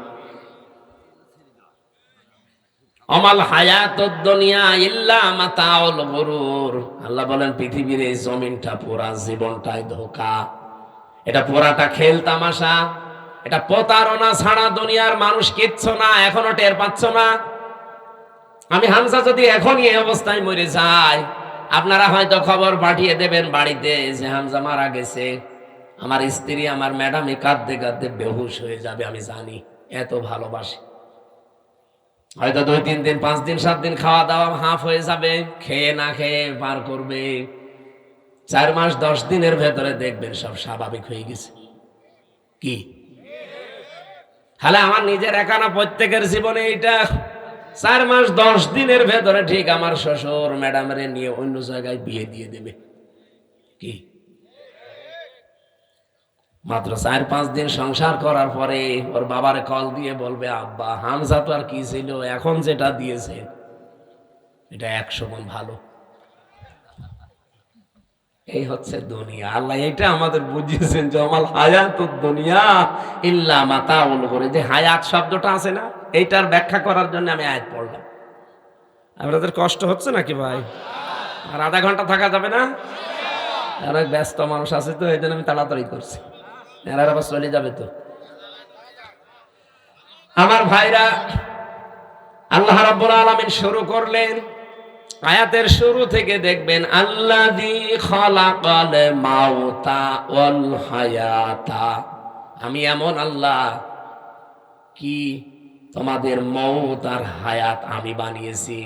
আমাল হায়াতুদ দুনিয়া ইল্লা মাতাউল গুরুর। আল্লাহ বলেন পৃথিবীর এই জমিনটা, পুরা জীবনটাই ধোঁকা, এটা পুরাটা খেল তামাশা, এটা প্রতারণা ছাড়া দুনিয়ার মানুষ কিচ্ছু না। এখনো টের পাচ্ছ না? আমি হামজা যদি এখনই এই অবস্থায় মরে যাই, আপনারা হয়তো খবর পাঠিয়ে দেবেন বাড়িতে যে হামজা মারা গেছে। আমার স্ত্রী, আমার ম্যাডামে কাঁদতে কাঁদতে বেহুশ হয়ে যাবে, আমি জানি, এত ভালোবাসি। হয়তো 2, 3 দিন, 5 দিন, 7 দিন খাওয়া দাওয়া হাফ হয়ে যাবে, খেয়ে না খেয়ে পার করবে। 4 মাস 10 দিনের ভেতরে দেখবেন সব স্বাভাবিক হয়ে গেছে। কি তাহলে আমার নিজের একা না, প্রত্যেকের জীবনে এটা 4 মাস 10 দিনের ভেতরে ঠিক আমার শ্বশুর ম্যাডামরে নিয়ে অন্য জায়গায় বিয়ে দিয়ে দেবে। কি মাত্র 4-5 দিন সংসার করার পরে ওর বাবার কল দিয়ে বলবে, আব্বা হামজা তো আর কি ছিল, এখন যেটা দিয়েছে এটা 100 গুণ ভালো। এই হচ্ছে দুনিয়া। আল্লাহ এটা আমাদের বুঝিয়েছেন যে আমাল হায়াতুদ দুনিয়া ইল্লা মাতাউল গুরুর। যে হায়াত শব্দটা আছে না, এইটার ব্যাখ্যা করার জন্য আমি আয়াত পড়লাম। আপনাদের কষ্ট হচ্ছে নাকি ভাই? আর আধা ঘন্টা থাকা যাবে না? অনেক ব্যস্ত মানুষ আছে তো, এই জন্য আমি তাড়াতাড়ি করছি, এরা আবার চলে যাবে তো। আমার ভাইরা, আল্লাহ রাব্বুল আলামিন শুরু করলেন, আয়াতের শুরু থেকে দেখবেন আল্লাযী খালাকাল মাউতা ওয়াল হায়াতা। আমি এমন আল্লাহ কি তোমাদের মউত আর হায়াত আমি বানিয়েছি।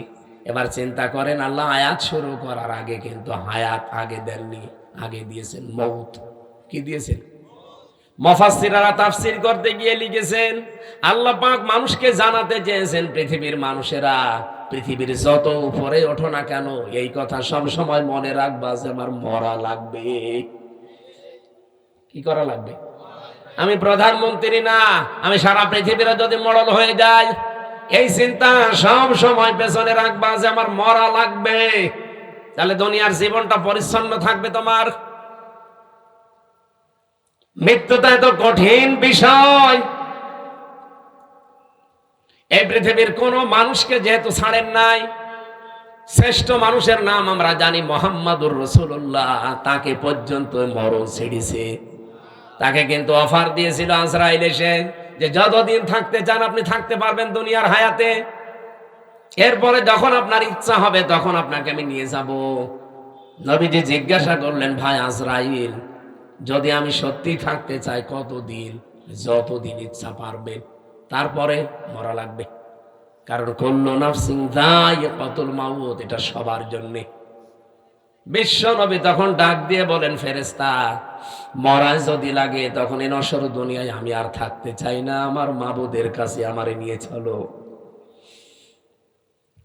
এবার চিন্তা করেন, আল্লাহ আয়াত শুরু করার আগে কিন্তু হায়াত আগে দেননি, আগে দিয়েছেন মউত। কি দিয়েছেন? মুফাসসিররা তাফসীর করতে গিয়ে লিখেছেন, আল্লাহ পাক মানুষকে জানাতে চেয়েছেন, পৃথিবীর মানুষেরা পৃথিবীর যত উপরে ওঠো না কেন, এই কথা সব সময় মনে রাখবা যে আমার মরা লাগবে। কি করা লাগবে? আমি প্রধানমন্ত্রী না, আমি সারা পৃথিবীর যদি মডেল হয়ে যাই, এই চিন্তা সব সময় পেছনে রাখবা যে আমার মরা লাগবে। তাহলে দুনিয়ার জীবনটা পরিচ্ছন্ন থাকবে তোমার। মৃত্যুটা এত কঠিন বিষয়, এই পৃথিবীর কোন মানুষকে যেহেতু ছাড়েন নাই, শ্রেষ্ঠ মানুষের নাম আমরা জানি মুহাম্মাদুর রাসূলুল্লাহ, তাকে পর্যন্ত মরণ ছেড়েছে। তাকে কিন্তু অফার দিয়েছিল আজরাইল এসে যে যতদিন থাকতে চান আপনি থাকতে পারবেন দুনিয়ার হায়াতে, এরপরে যখন আপনার ইচ্ছা হবে তখন আপনাকে আমি নিয়ে যাব। নবীজি জিজ্ঞাসা করলেন, ভাই আজরাইল, যদি আমি সত্যি থাকতে চাই কতদিন? যতদিন ইচ্ছা পারবেন, তারপরে মরা লাগবে। কারণ কুল্লু নাফসিন যায়িকাতুল মাউত, এটা সবার জন্য। বিশ্ব নবী তখন ডাক দিয়ে বলেন, ফেরেশতা, মরা যদি লাগে তখন এই নশ্বর দুনিয়ায় আমি আর থাকতে চাই না, আমার মাবুদের কাছে আমারে নিয়ে চলো।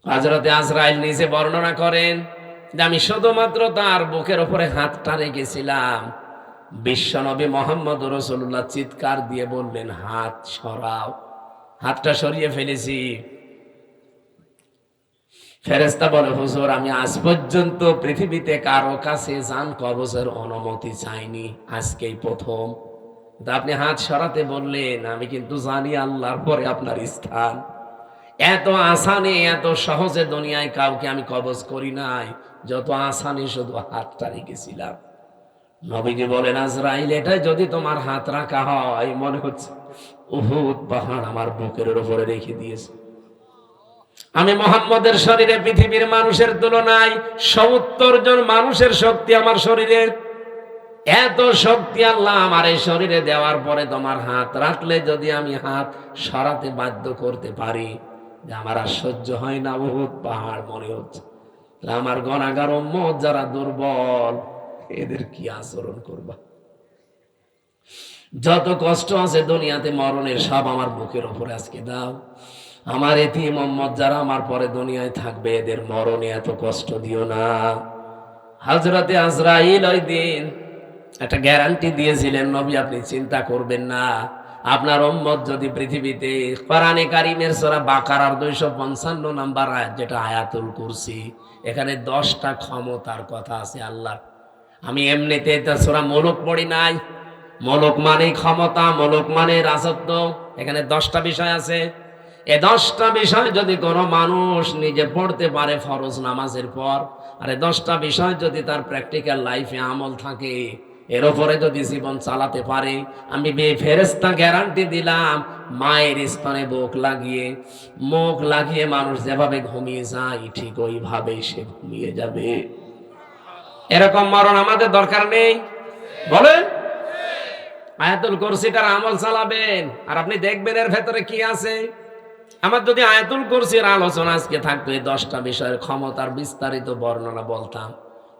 হযরতে আজরাইল নিজে বর্ণনা করেন যে আমি শুধুমাত্র তার বুকের উপরে হাতটা রেখেছিলাম, বিশ্ব নবী মুহাম্মদুর রাসূলুল্লাহ চিৎকার দিয়ে বললেন, হাত সরাও। হাতটা সরিয়ে ফেলেছি। ফেরেশতা বলে, হুজুর, আমি আজ পর্যন্ত পৃথিবীতে কারো কাছে জান কবজের অনুমতি চাইনি, আজকেই প্রথম। আপনি হাত সরাতে বললেন, আমি কিন্তু জানি আল্লাহর পরে আপনার স্থান। এত আসানে এত সহজে দুনিয়ায় কাউকে আমি কবজ করি নাই, যত আসানে শুধু হাতটা রেখেছিলাম। নবীজি বলেন, আজরাইল, এটাই যদি তোমার হাত রাখা হয়, মনে হচ্ছে উহুদ পাহাড় আমার বুকের উপরে রেখে দিয়েছে। আমি মুহাম্মদের শরীরে পৃথিবীর মানুষের তুলনায় ৭০ জন মানুষের শক্তি আমার শরীরে। এত শক্তি আল্লাহ আমার এই শরীরে দেওয়ার পরে তোমার হাত রাখলে যদি আমি হাত সরাতে বাধ্য করতে পারি, যে আমার আর সহ্য হয় না, উহুদ পাহাড় মনে হচ্ছে। আমার গুনাহগার উম্মত যারা দুর্বল, এদের কি আচরণ করবা? যত কষ্ট আছে দুনিয়াতে মরণের, সব আমার বুকের উপরে আজকে দাও। আমার এতিম উম্মত যারা আমার পরে দুনিয়ায় থাকবে, এদের মরণে এত কষ্ট দিও না। হযরতে আজরাইল ওই দিন একটা গ্যারান্টি দিয়েছিলেন, নবী আপনি চিন্তা করবেন না, আপনার উম্মত যদি পৃথিবীতে কোরআনে কারীমের সূরা বাকারার 255 নাম্বার আয়াত, যেটা আয়াতুল কুরসি, এখানে 10টা ক্ষমতার কথা আছে আল্লাহর। আমি এমনিতে এটা সূরা মুলক পড়ি নাই। মুলক মানে ক্ষমতা, মুলক মানে রাজত্ব। এখানে 10টা বিষয় আছে। এই 10টা বিষয় যদি কোনো মানুষ নিজে পড়তে পারে ফরজ নামাজের পর, আর এই 10টা বিষয় যদি তার প্র্যাকটিক্যাল লাইফে আমল থাকে, এর উপরে যদি জীবন চালাতে পারে, আমি ফেরেশতা গ্যারান্টি দিলাম, মায়ের স্তনে মুখ লাগিয়ে মানুষ যেভাবে ঘুমিয়ে যায়, ঠিক ওইভাবেই সে ঘুমিয়ে যাবে। এরকম মরণ আমাদের দরকার নেই, বলেন? আয়াতুল কুরসিটার আমল চালাবেন, আর আপনি দেখবেন এর ভেতরে কি আছে। আমার যদি আয়াতুল কুরসির আলোচনা আজকে থাকতো, এই 10টা বিষয়ের ক্ষমতার বিস্তারিত বর্ণনা বলতাম।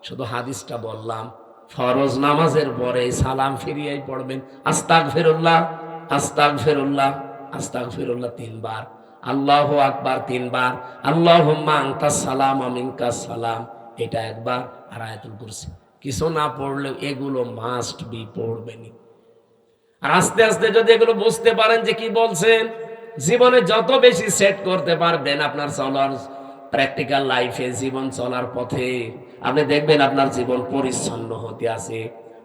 শুধু হাদিসটা বললাম, ফরজ নামাজের পরে সালাম ফিরিয়েই পড়বেন, আস্তাগফিরুল্লাহ, আস্তাগফিরুল্লাহ, আস্তাগফিরুল্লাহ 3 বার, আল্লাহু আকবার 3 বার, আল্লাহুম্মা আনতাস সালাম ওয়া মিনকাস সালাম, এটা একবার। আর আয়াতুল কুরসি কিছু না পড়লেও এগুলো মাস্ট বি পড়বেনই। আর আস্তে আস্তে যদি এগুলো বুঝতে পারেন যে কি বলছেন, জীবনে যত বেশি সেট করতে পারবেন আপনার চলার প্র্যাকটিক্যাল লাইফে, জীবন চলার পথে, আপনি দেখবেন আপনার জীবন পরিচ্ছন্ন হতে আছে।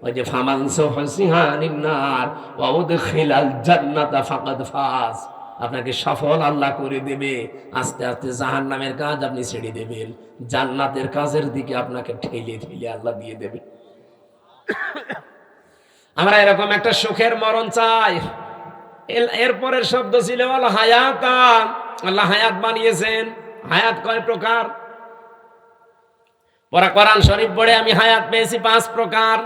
ওই যে ফামানসু হসিহানিন নার ওয়া উদখিলাল জান্নাতা ফাকাদ ফাজ, আপনাকে সফল আল্লাহ করে দেবে। আস্তে আস্তে জাহান্নামের কাজ আপনি ছেড়ে দেবেন, জান্নাতের কাজের দিকে আপনাকে ঠেলে ঠেলে আল্লাহ দিয়ে দেবে। আমরা এরকম একটা সুখের মরণ চাই। এরপরের শব্দ ছিল আল হায়াতা, আল্লাহ হায়াত বানিয়েছেন। হায়াত কয় প্রকার? পরে কোরআন শরীফ পড়ে আমি হায়াত পেয়েছি 5 প্রকার।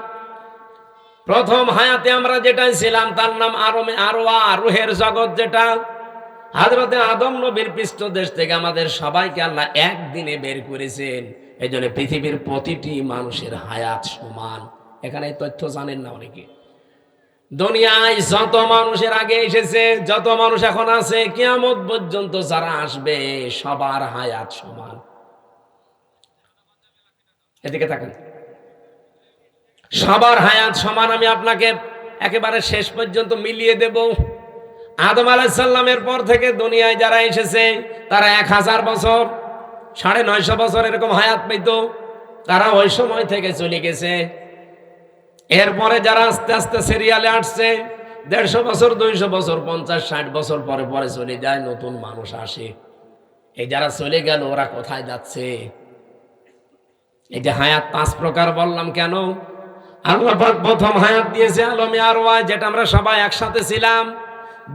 প্রথম হায়াতে আমরা যেটা ছিলাম তার নাম আরওয়া, রুহের জগৎ, যেটা হযরতে আদম নবীর পৃষ্ঠদেশ থেকে আমাদের সবাইকে আল্লাহ একদিনে বের করেছেন। এই জন্য পৃথিবীর প্রতিটি মানুষের হায়াত সমান। এখানে এই তথ্য জানেন না অনেকে। দুনিয়ায় যত মানুষের আগে এসেছে, যত মানুষ এখন আছে, কিয়ামত পর্যন্ত যারা আসবে, সবার হায়াত সমান। এদিকে তাকান, সবার হায়াত সমান। আমি আপনাকে একেবারে শেষ পর্যন্ত মিলিয়ে দেব। আদম আলাইহিস সালামের পর থেকে দুনিয়ায় যারা এসেছে, তারা 1000 বছর, 950 বছর এরকম হায়াত পেত। তারা ওই সময় থেকে চলে গেছে। এরপরে যারা আস্তে আস্তে সিরিয়ালে আসছে, 150 বছর, 200 বছর, 50, 60 বছর পরে পরে চলে যায়, নতুন মানুষ আসে। এই যারা চলে গেল ওরা কোথায় যাচ্ছে? এই যে হায়াত 5 প্রকার বললাম কেন? আল্লাহ পাক প্রথম হায়াত দিয়েছে আলমে আরওয়া, যেটা আমরা সবাই একসাথে ছিলাম।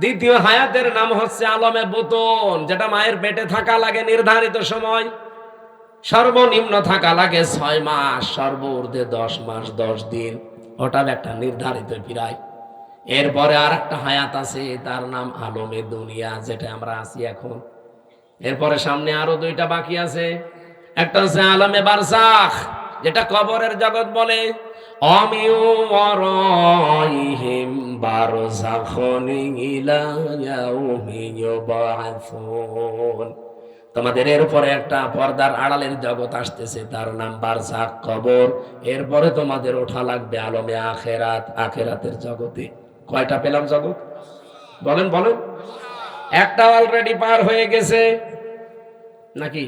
দ্বিতীয় হায়াতের নাম হচ্ছে আলমে বুতুন, যেটা মায়ের পেটে থাকা লাগে নির্ধারিত সময়, সর্বনিম্ন থাকা লাগে 6 মাস, সর্বোর্ধ্বে 10 মাস 10 দিন, ওটা একটা নির্ধারিত পিরায়। এরপরে আর একটা হায়াত আছে, তার নাম আলমে দুনিয়া, যেটা আমরা আছি এখন। এরপরে সামনে আরো 2টা বাকি আছে। একটা হচ্ছে আলমে বারজাখ, যেটা কবরের জগৎ বলে। অমিউ ওয়ারাইহিম বারজাখুন ইলা ইয়াউমি ইউবাআসুন। তোমাদের এরপরে একটা পর্দার আড়ালের জগৎ আসতেছে, তার নাম বারজাখ, কবর। এরপরে তোমাদের ওঠা লাগবে আলমে আখেরাত, আখেরাতের জগতে। কয়টা পেলাম জগৎ? বলেন বলেন। একটা অলরেডি পার হয়ে গেছে নাকি?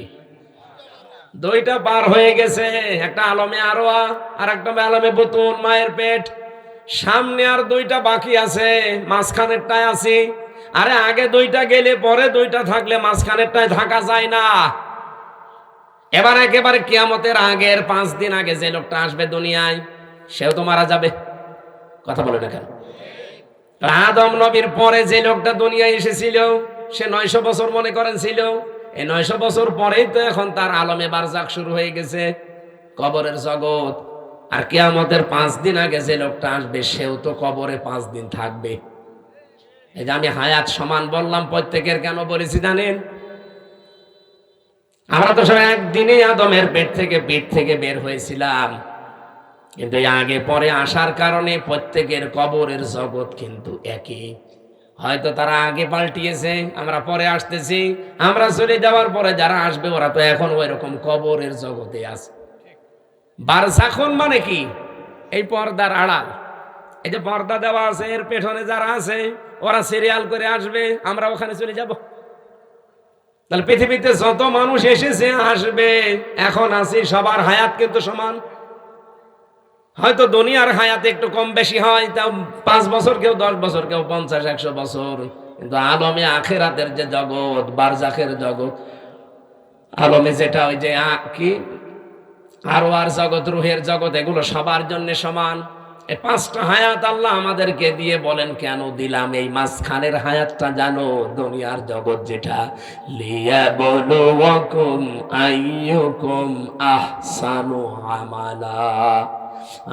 2টা পার হয়ে গেছে, একটা আলমে আরওয়া আর একটা আলমে বুতুন, মায়ের পেট। সামনে আর 2টা বাকি আছে, মাঝখানেরটায় আছি। আরে আগে 2টা গেলে পরে 2টা থাকলে মাঝখানেরটায় থাকা যায় না। এবার একেবারে কিয়ামতের আগের 5 দিন আগে যে লোকটা আসবে দুনিয়ায়, সেও তো মারা যাবে। কথা বলে না কেন? আদম নবীর পরে যে লোকটা দুনিয়ায় এসেছিল, সে 900 বছর মনে করেন ছিল। এই 900 বছর পরেই তো এখন তার আলমে বারজাখ শুরু হয়ে গেছে, কবরের জগৎ। আর কিয়ামতের 5 দিন আগে যে লোকটা আসবে, সেও তো কবরে 5 দিন থাকবে। এই যে আমি হায়াত সমান বললাম প্রত্যেকের, কেন বলেছি জানেন? আমরা তো সবাই একদিনেই আদমের পেট থেকে বের হয়েছিলাম, কিন্তু আগে পরে আসার কারণে প্রত্যেকের কবরের জগৎ কিন্তু একই। হয়তো তারা আগে পাল্টিয়েছে, আমরা পরে আসতেছি। আমরা চলে যাওয়ার পরে যারা আসবে, ওরা তো এখন ওই রকম কবরের জগতে আছে। বারজাখুন মানে কি? এই পর্দার আড়াল, এই যে পর্দা দেওয়া আছে, এর পেছনে যারা আছে, ওরা সিরিয়াল করে আসবে, আমরা ওখানে চলে যাব। তাহলে পৃথিবীতে যত মানুষ এসেছে আসবে, এখন আছি, সবার হায়াত কিন্তু সমান। হয়তো দুনিয়ার হায়াতে একটু কম বেশি হয়, তাও 5 বছর, কেউ 10 বছর, কেউ 50-100 বছর। কিন্তু আলমে আখেরাতের যে জগৎ, বারজাখের জগৎ, আলমে যেটা ওই যে কি আরওয়ার জগৎ, রুহের জগৎ, এগুলো সবার জন্য সমান। এই 5টা হায়াত আল্লাহ আমাদেরকে দিয়ে বলেন কেন দিলাম? এই মাঝখানের হায়াতটা জানো, দুনিয়ার জগৎ যেটা, লিয়াবলুয়াকুম আইয়ুকুম আহসানু আমালা।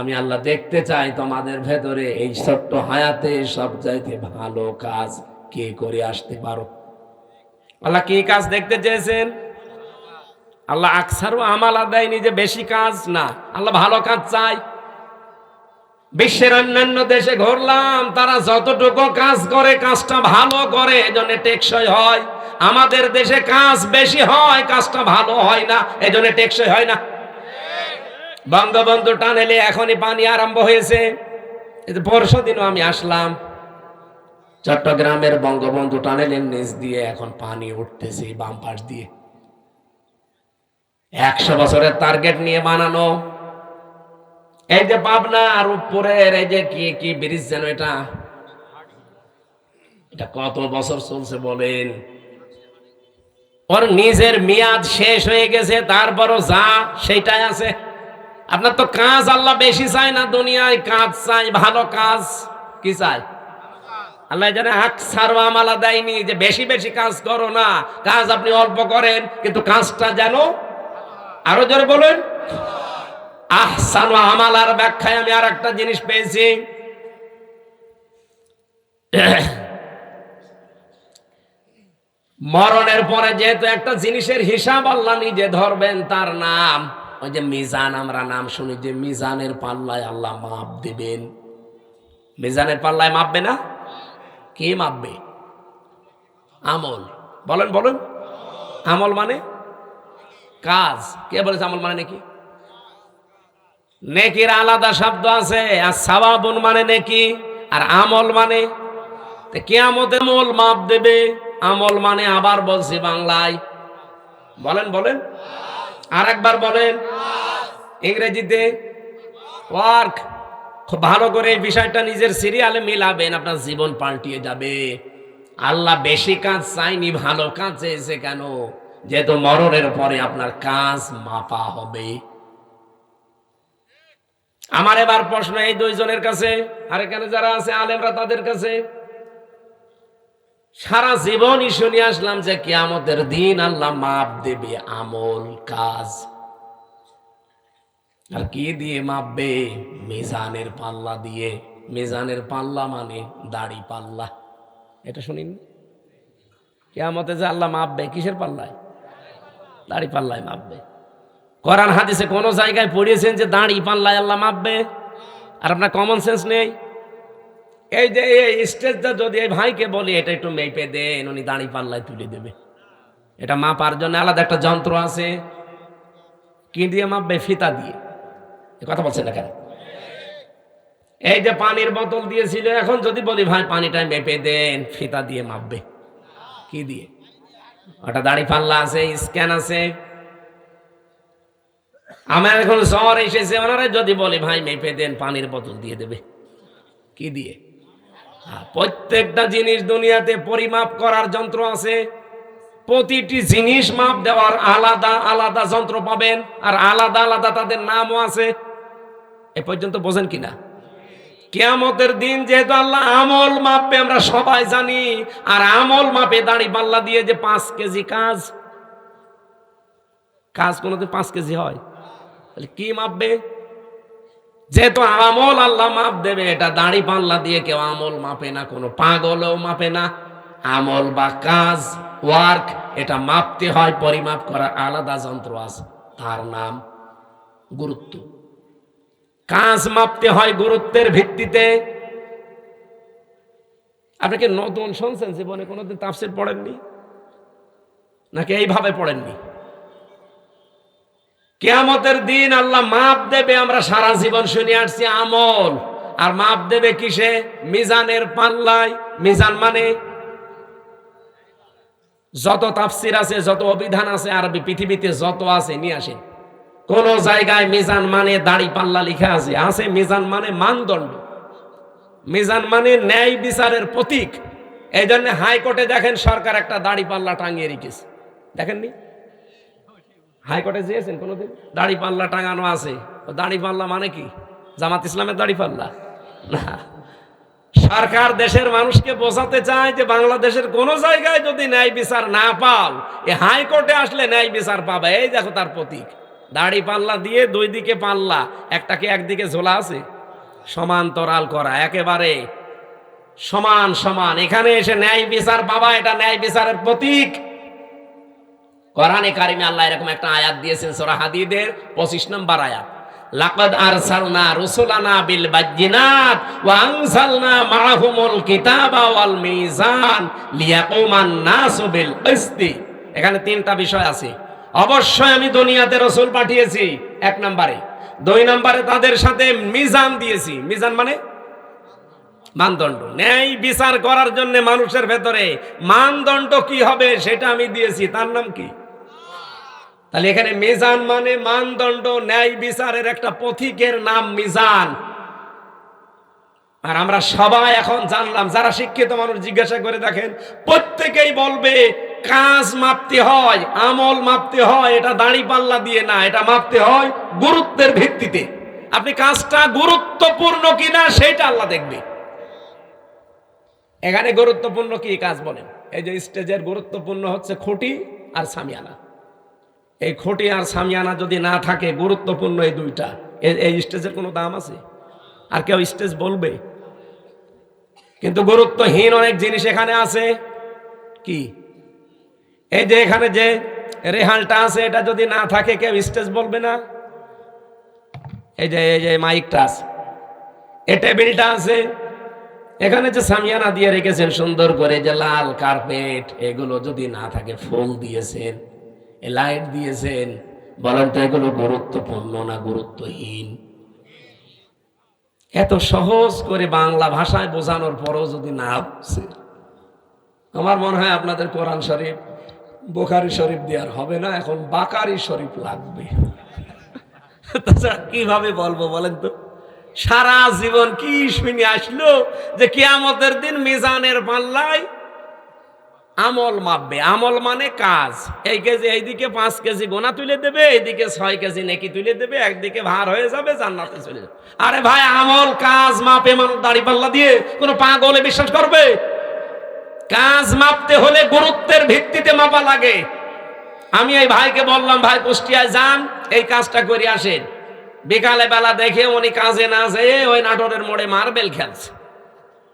আমি আল্লাহ দেখতে চাই তোমাদের ভেতরে এই ছোট্ট হায়াতে সবচাইতে ভালো কাজ কে করে আসতে পারো। আল্লাহ কি কাজ দেখতে চেয়েছেন? আল্লাহ আকসারু আমালা দেয়নি যে বেশি কাজ, না, আল্লাহ ভালো কাজ চাই। বিশ্বের অন্যান্য দেশে ঘুরলাম, তারা যতটুকু কাজ করে কাজটা ভালো করে, এজন্য টেকসই হয়। আমাদের দেশে কাজ বেশি হয়, কাজটা ভালো হয় না, এজন্য টেকসই হয় না। বঙ্গবন্ধু টানেলে এখনই পানি আরম্ভ হয়েছে। পরশুদিনও আমি আসলাম, চট্টগ্রামের বঙ্গবন্ধু টানেলের নিচ দিয়ে এখন পানি উঠতেছে বাম পাশ দিয়ে। 100 বছরের টার্গেট নিয়ে বানানো। এই যে পাবনা আর উপরের এই যে কি ব্রিজ যেন, এটা কত বছর চলছে বলেন? ওর নিজের মেয়াদ শেষ হয়ে গেছে, তারপরও যা সেইটাই আছে। আপনার তো কাজ আল্লাহ বেশি চায় না, দুনিয়ায় কাজ চাই, ভালো কাজ। কি চাই আল্লাহ? জানে আকসারু আমালা দেয়নি যে বেশি বেশি কাজ করো না, কাজ আপনি অল্প করেন, কিন্তু কাজটা যেন, আরো জোরে বলেন, আহসানু আমালার ব্যাখ্যায় আমি আর একটা জিনিস পেয়েছি। মরণের পরে যেহেতু একটা জিনিসের হিসাব আল্লাহ নিজে ধরবেন, তার নাম ওই যে মিজান। আমরা নাম শুনি যে মিজানের পাল্লায় আল্লাহ মাপ দিবেন। মিজানের পাল্লায় মাপবে না? কে মাপবে? আমল। বলেন বলেন। আমল মানে কাজ। কে বলেছে আমল মানে নেকি? নেকির আলাদা শব্দ আছে, আর সাওয়াবুন মানে নেকি, আর আমল মানে কিয়ামতে আমল মাপ দেবে। আমল মানে, আবার বলছি বাংলায়, বলেন বলেন, আর একবার বলেন ইংরেজিতে, ওয়ার্ক। খুব ভালো করে এই বিষয়টা নিজের সিরিয়ালে মিলাবেন, আপনার জীবন পাল্টিয়ে যাবে। আল্লাহ বেশি কাজ চাইনি, ভালো কাজ চেয়েছে। কেন? যেহেতু মরণের পরে আপনার কাজ মাপা হবে। আমার এবার প্রশ্ন এই দুইজনের কাছে, আর এখানে যারা আছে আলেমরা তাদের কাছে, সারা জীবনই শুনে আসলাম যে কিয়ামতের দিন আল্লাহ মাপ দেবে আমল কাজ, আর কি দিয়ে মাপবে? মিজানের পাল্লা দিয়ে। মিজানের পাল্লা মানে দাড়ি পাল্লা। এটা শুনিন, কিয়ামতে যে আল্লাহ মাপবে কিসের পাল্লায়? দাড়ি পাল্লায় মাপবে। কোরআন হাদিসে কোন জায়গায় পড়িয়েছেন যে দাড়ি পাল্লায় আল্লাহ মাপবে? আর আপনার কমন সেন্স নেই? এই যে এই স্টেজটা যদি এই ভাইকে বলি এটা একটু মেপে দেন, উনি দাড়ি পাল্লায় তুলে দেবে। এটা মাপার জন্য আলাদা একটা যন্ত্র আছে। কি দিয়ে মাপবে? ফিতা দিয়ে। কথা বলছেন না কেন? এই যে পানির বোতল দিয়েছিল, এখন যদি বলি ভাই পানিটা মেপে দেন, ফিতা দিয়ে মাপবে। কি দিয়ে? ওটা দাড়ি পাল্লা আছে, স্ক্যান আছে। আমার এখন জ্বর এসেছে, ওনারা যদি বলি ভাই মেপে দেন, পানির বোতল দিয়ে দেবে। কি দিয়ে? প্রত্যেকটা জিনিস দুনিয়াতে পরিমাপ করার যন্ত্র আছে। প্রতিটি জিনিস মাপ দেওয়ার আলাদা আলাদা যন্ত্র পাবেন, আর আলাদা আলাদা তাদের নামও আছে। এ পর্যন্ত বোঝেন কিনা? কিয়ামতের দিন যেহেতু আল্লাহ আমল মাপবে আমরা সবাই জানি, আর আমল মাপে দাড়ি পাল্লা দিয়ে যে 5 কেজি কাজ কোনোদিন 5 কেজি হয়? তাহলে কি মাপবে? যেহেতু আমল আল্লাহ মাপ দেবে, এটা দাড়ি পাল্লা দিয়ে কেউ আমল মাপে না, কোনো পাগলও মাপে না। আমল বা কাজ, ওয়ার্ক, এটা মাপতে হয়, পরিমাপ করা আলাদা যন্ত্র আছে, তার নাম গুরুত্ব। কাজ মাপতে হয় গুরুত্বের ভিত্তিতে। আপনি কি নতুন শুনছেন? জীবনে কোনোদিন তাফসীর পড়েননি নাকি এইভাবে পড়েননি? কিয়ামতের দিন আল্লাহ মাপ দেবে, আমরা সারা জীবন শুনে আসছি আমল, আর মাপ দেবে কিসে? মিজানের পাল্লায়। মিজান মানে যত তাফসীর আছে, যত অভিধান আছে আরবি পৃথিবীতে যত আছে নিয়ে আসেন। কোন জায়গায় মিজান মানে দাড়ি পাল্লা লেখা আছে? আছে। মিজান মানে মানদণ্ড, মিজান মানে ন্যায় বিচারের প্রতীক। এই জন্য হাইকোর্টে দেখেন সরকার একটা দাড়ি পাল্লা টাঙিয়ে রেখেছে, দেখেননি? হাইকোর্টে যেয়েছেন কোনোদিন? দাড়ি পাল্লা টাঙানো আছে। দাড়ি পাল্লা মানে কি? জামাত ইসলামের দাড়ি পাল্লা না। সরকার দেশের মানুষকে বোঝাতে চায় যে বাংলাদেশের কোন জায়গায় যদি ন্যায় বিচার না পাও, এই হাইকোর্টে আসলে ন্যায় বিচার পাবে। এই দেখো তার প্রতীক, দাড়ি পাল্লা দিয়ে দুই দিকে পাল্লা, একটাকে একদিকে ঝোলা আছে, সমান্তরাল করা, একেবারে সমান সমান। এখানে এসে ন্যায় বিচার পাবা, এটা ন্যায় বিচারের প্রতীক। কোরআনে কারিমে আল্লাহ এরকম একটা আয়াত দিয়েছেন, সূরা হাদীদের 25 নম্বর আয়াত, লাকাদ আরসালনা রুসুলানা বিল বাজ্জিনাত ওয়া আনজালনা মাআহুমুল কিতাবা ওয়াল মিজান লিয়াকুমান নাসু বিল কিসতি। এখানে 3টা বিষয় আছে। অবশ্যই আমি দুনিয়াতে রাসূল পাঠিয়েছি, 1 নম্বরে। 2 নম্বরে তাদের সাথে মিজান দিয়েছি। মিজান মানে মানদণ্ড, ন্যায় বিচার করার জন্য মানুষের ভেতরে মানদণ্ড কি হবে সেটা আমি দিয়েছি, তার নাম কি? তাহলে এখানে মিজান মানে মানদণ্ড, ন্যায় বিচারের একটা পথিকের নাম মিজান। আর আমরা সবাই এখন জানলাম, যারা শিক্ষিত মানুষ জিজ্ঞাসা করে দেখেন, প্রত্যেকেই বলবে কাজ মাপতে হয়, আমল মাপতে হয়, এটা দাড়ি পাল্লা দিয়ে না, এটা মাপতে হয় গুরুত্বের ভিত্তিতে। আপনি কাজটা গুরুত্বপূর্ণ কিনা সেটা আল্লাহ দেখবে। এখানে গুরুত্বপূর্ণ কি কাজ বলেন? এই যে স্টেজের গুরুত্বপূর্ণ হচ্ছে খুঁটি আর সামিয়ানা। এই খুঁটি আর সামিয়ানা যদি না থাকে, গুরুত্বপূর্ণ এই দুইটা, এই স্টেজের কোনো দাম আছে? আর কেউ স্টেজ বলবে? কিন্তু গুরুত্বহীন অনেক জিনিস এখানে আছে। কি? এই যে এখানে যে রেহালটা আছে, এটা যদি না থাকে কেউ স্টেজ বলবে না। এই যে মাইকটা আছে, এই টেবিলটা আছে, এখানে যে সামিয়ানা দিয়ে রেখেছেন সুন্দর করে, যে লাল কার্পেট, এগুলো যদি না থাকে, ফুল দিয়েছেন, লাইট দিয়েছেন, বলেন তো এগুলো গুরুত্বপূর্ণ না গুরুত্বহীন? এত সহজ করে বাংলা ভাষায় বোঝানোর পরেও যদি না বুঝে, আমার মনে হয় আপনাদের কোরআন শরীফ, বুখারী শরীফ দেওয়ার হবে না, এখন বাকারি শরীফ লাগবে। কিভাবে বলবো বলেন তো? সারা জীবন কি শুনে আসলো যে কিয়ামতের দিন মিজানের পাল্লায় আমল মাপবে। আমল মানে কাজ। এই কেজি এইদিকে 5 কেজি গোনা তুলে দেবে, এইদিকে 6 কেজি নেকি তুলে দেবে, একদিকে ভার হয়ে যাবে, জান্নাতে চলে যাবে। আরে ভাই, আমল কাজ মাপে মানুষ দাড়ি পাল্লা দিয়ে? কোনো পাগলে বিশ্বাস করবে? কাজ মাপতে হলে গুরুত্বের ভিত্তিতে মাপা লাগে। আমি এই ভাইকে বললাম, ভাই কুষ্টিয়ায় যান, এই কাজটা করে আসেন। বিকালে বেলা দেখে উনি কাজে না যেয়ে ওই নাটোরের মোড়ে মার্বেল খেলছে।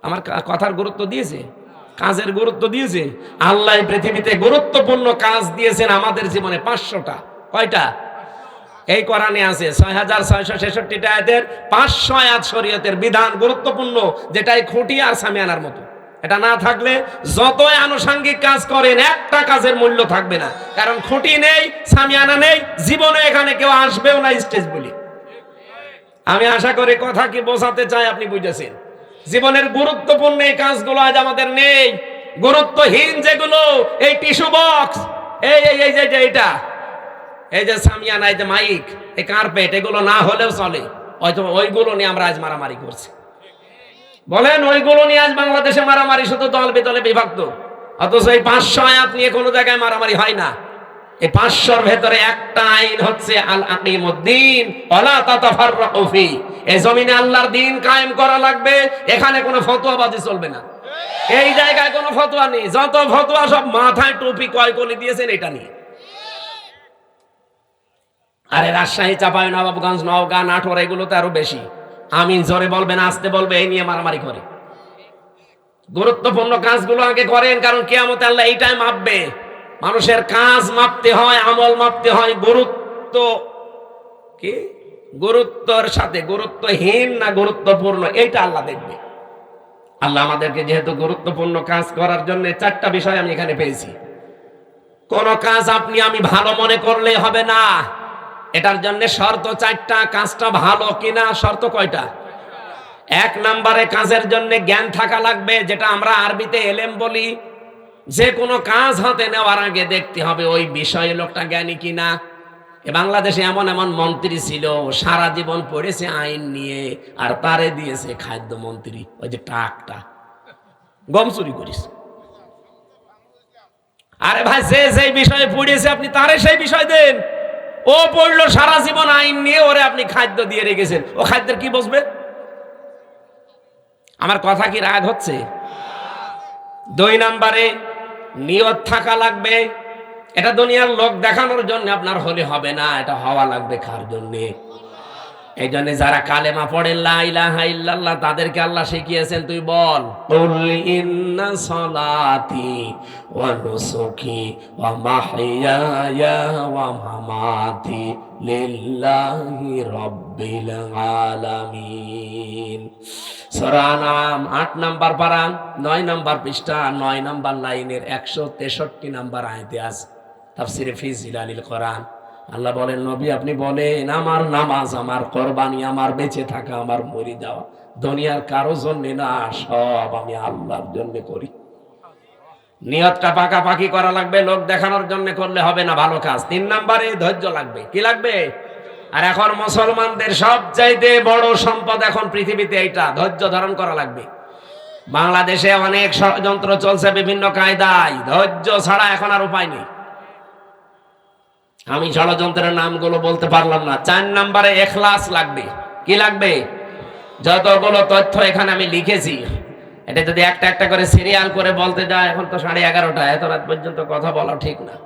আমার কথার গুরুত্ব দিয়েছে? কাজের গুরুত্ব দিয়েছে? আল্লাহ পৃথিবীতে গুরুত্বপূর্ণ কাজ দিয়েছেন আমাদের জীবনে 500টা। কয়টা? এই কোরআনে আছে 6666 আয়াতের 500 আয়াত শরীয়তের বিধান গুরুত্বপূর্ণ, যেটাই খুঁটি আর সামিয়ানার মতো। এটা না থাকলে যতই আনুষঙ্গিক কাজ করেন, একটা কাজের মূল্য থাকবে না। কারণ খুঁটি নেই, সামিয়ানা নেই, জীবনে এখানে কেউ আসবেও না স্টেজ বলি। আমি আশা করি কথা কি বোঝাতে চাই আপনি বুঝেছেন। জীবনের গুরুত্বপূর্ণ এই কাজগুলো আজ আমাদের নেই। গুরুত্বহীন যেগুলো, এই টিস্যু বক্স, এই যে এটা, এই যে সামিয়ানা, এই যে মাইক, এই কার্পেট, এগুলো না হলেও চলে। হয়তো ওইগুলো নিয়ে আমরা আজ মারামারি করছি। বলেন, ওইগুলো নিয়ে আজ বাংলাদেশে মারামারি, শুধু দল বেদলে বিভক্ত। অথচ এই 500 আয়াত নিয়ে কোনো জায়গায় মারামারি হয় না। এই 500র ভেতরে একটা আইন হচ্ছে আল আকিমুদ্দিন ওয়ালা তাতাফাররাকু ফি। এই জমিনে আল্লাহর দ্বীন কায়েম করা লাগবে। এখানে কোনো ফতোয়াবাজি চলবে না। এই জায়গায় কোনো ফতোয়া নেই। যত ফতোয়া সব মাথায় টুপি কয়কলি দিয়েছেন এটা নিয়ে। আরে রাজশাহী, চাঁপাইনবাবগঞ্জ, নওগাঁ, নাটোর, এগুলোতে আরো বেশি। আমিন জোরে বলবেন, আসতে বলবে, এই নিয়ে মারামারি করে। গুরুত্বপূর্ণ কাজগুলো আগে করেন, কারণ কিয়ামতে আল্লাহ এইটাই মাপবে। মানুষের কাজ মাপতে হয়, আমল মাপতে হয়, গুরুত্ব কি, গুরুত্বর সাথে গুরুত্বহীন না গুরুত্বপূর্ণ, এইটা আল্লাহ দেখবে। আল্লাহ আমাদেরকে যেহেতু গুরুত্বপূর্ণ কাজ করার জন্য 4টা বিষয় আমি এখানে পেয়েছি। কোন কাজ আপনি আমি ভালো মনে করলে হবে না, এটার জন্য শর্ত 4টা। কাজটা ভালো কিনা শর্ত কয়টা? 1 নম্বরে কাজের জন্য জ্ঞান থাকা লাগবে, যেটা আমরা আরবিতে এলেম বলি। যে কোনো কাজ হাতে নেওয়ার আগে দেখতে হবে ওই বিষয়ে লোকটা জ্ঞানী কিনা। বাংলাদেশে এমন এমন মন্ত্রী ছিল, সারা জীবন পড়েছে আইন নিয়ে, আর তারে দিয়েছে খাদ্য মন্ত্রী, ওই যে টাকটা, গম চুরি করিস। আরে ভাই, যে যেই বিষয়ে পড়েছে আপনি তারে সেই বিষয় দেন। ও পড়লো সারা জীবন আইন নিয়ে, ওরে আপনি খাদ্য দিয়ে রেখেছেন, ও খাদ্যের কি বুঝবে? আমার কথা কি রাগ হচ্ছে? 2 নম্বরে নিয়ত থাকা লাগবে। এটা দুনিয়ার লোক দেখানোর জন্য আপনার হলে হবে না, এটা হওয়া লাগবে কার জন্যে? এই জন্য যারা কালেমা পড়ে লা ইলাহা ইল্লাল্লাহ, তাদেরকে আল্লাহ শিখিয়েছেন, তুই বল, কুল ইন্না সলাতি ওয়া নুসুকি ওয়া মাহইয়ায়া ওয়া মামাতি লিল্লাহি রাব্বিল আলামিন। সূরা নাম 8 নম্বর পারা, 9 নম্বর পৃষ্ঠা, 9 নম্বর লাইনের 163 নম্বর আয়াতে আছে, তাফসিরে ফি জিলালিল কোরআন। আল্লাহ বলেন, নবী আপনি বলেন, আমার নামাজ, আমার কোরবানি, আমার বেঁচে থাকা, আমার মরে যাওয়া দুনিয়ার কারো জন্য না, সব আমি আল্লাহর জন্য করি। নিয়তটা পাকাপাকি করা লাগবে, লোক দেখানোর জন্য করলে হবে না ভালো কাজ। 3 নম্বরে ধৈর্য লাগবে। কি লাগবে? আর এখন মুসলমানদের সবচাইতে বড় সম্পদ এখন পৃথিবীতে এইটা, ধৈর্য ধারণ করা লাগবে। বাংলাদেশে অনেক ষড়যন্ত্র চলছে বিভিন্ন কায়দায়, ধৈর্য ছাড়া এখন আর উপায় নেই। আমি ষড়যন্ত্রের নামগুলো বলতে পারলাম না। 4 নম্বরে ইখলাস লাগবে। কি লাগবে? যতগুলো তথ্য এখানে আমি লিখেছি, এটা যদি একটা একটা করে সিরিয়াল করে বলতে যায়, এখন তো 11:30, এত রাত পর্যন্ত কথা বলা ঠিক না।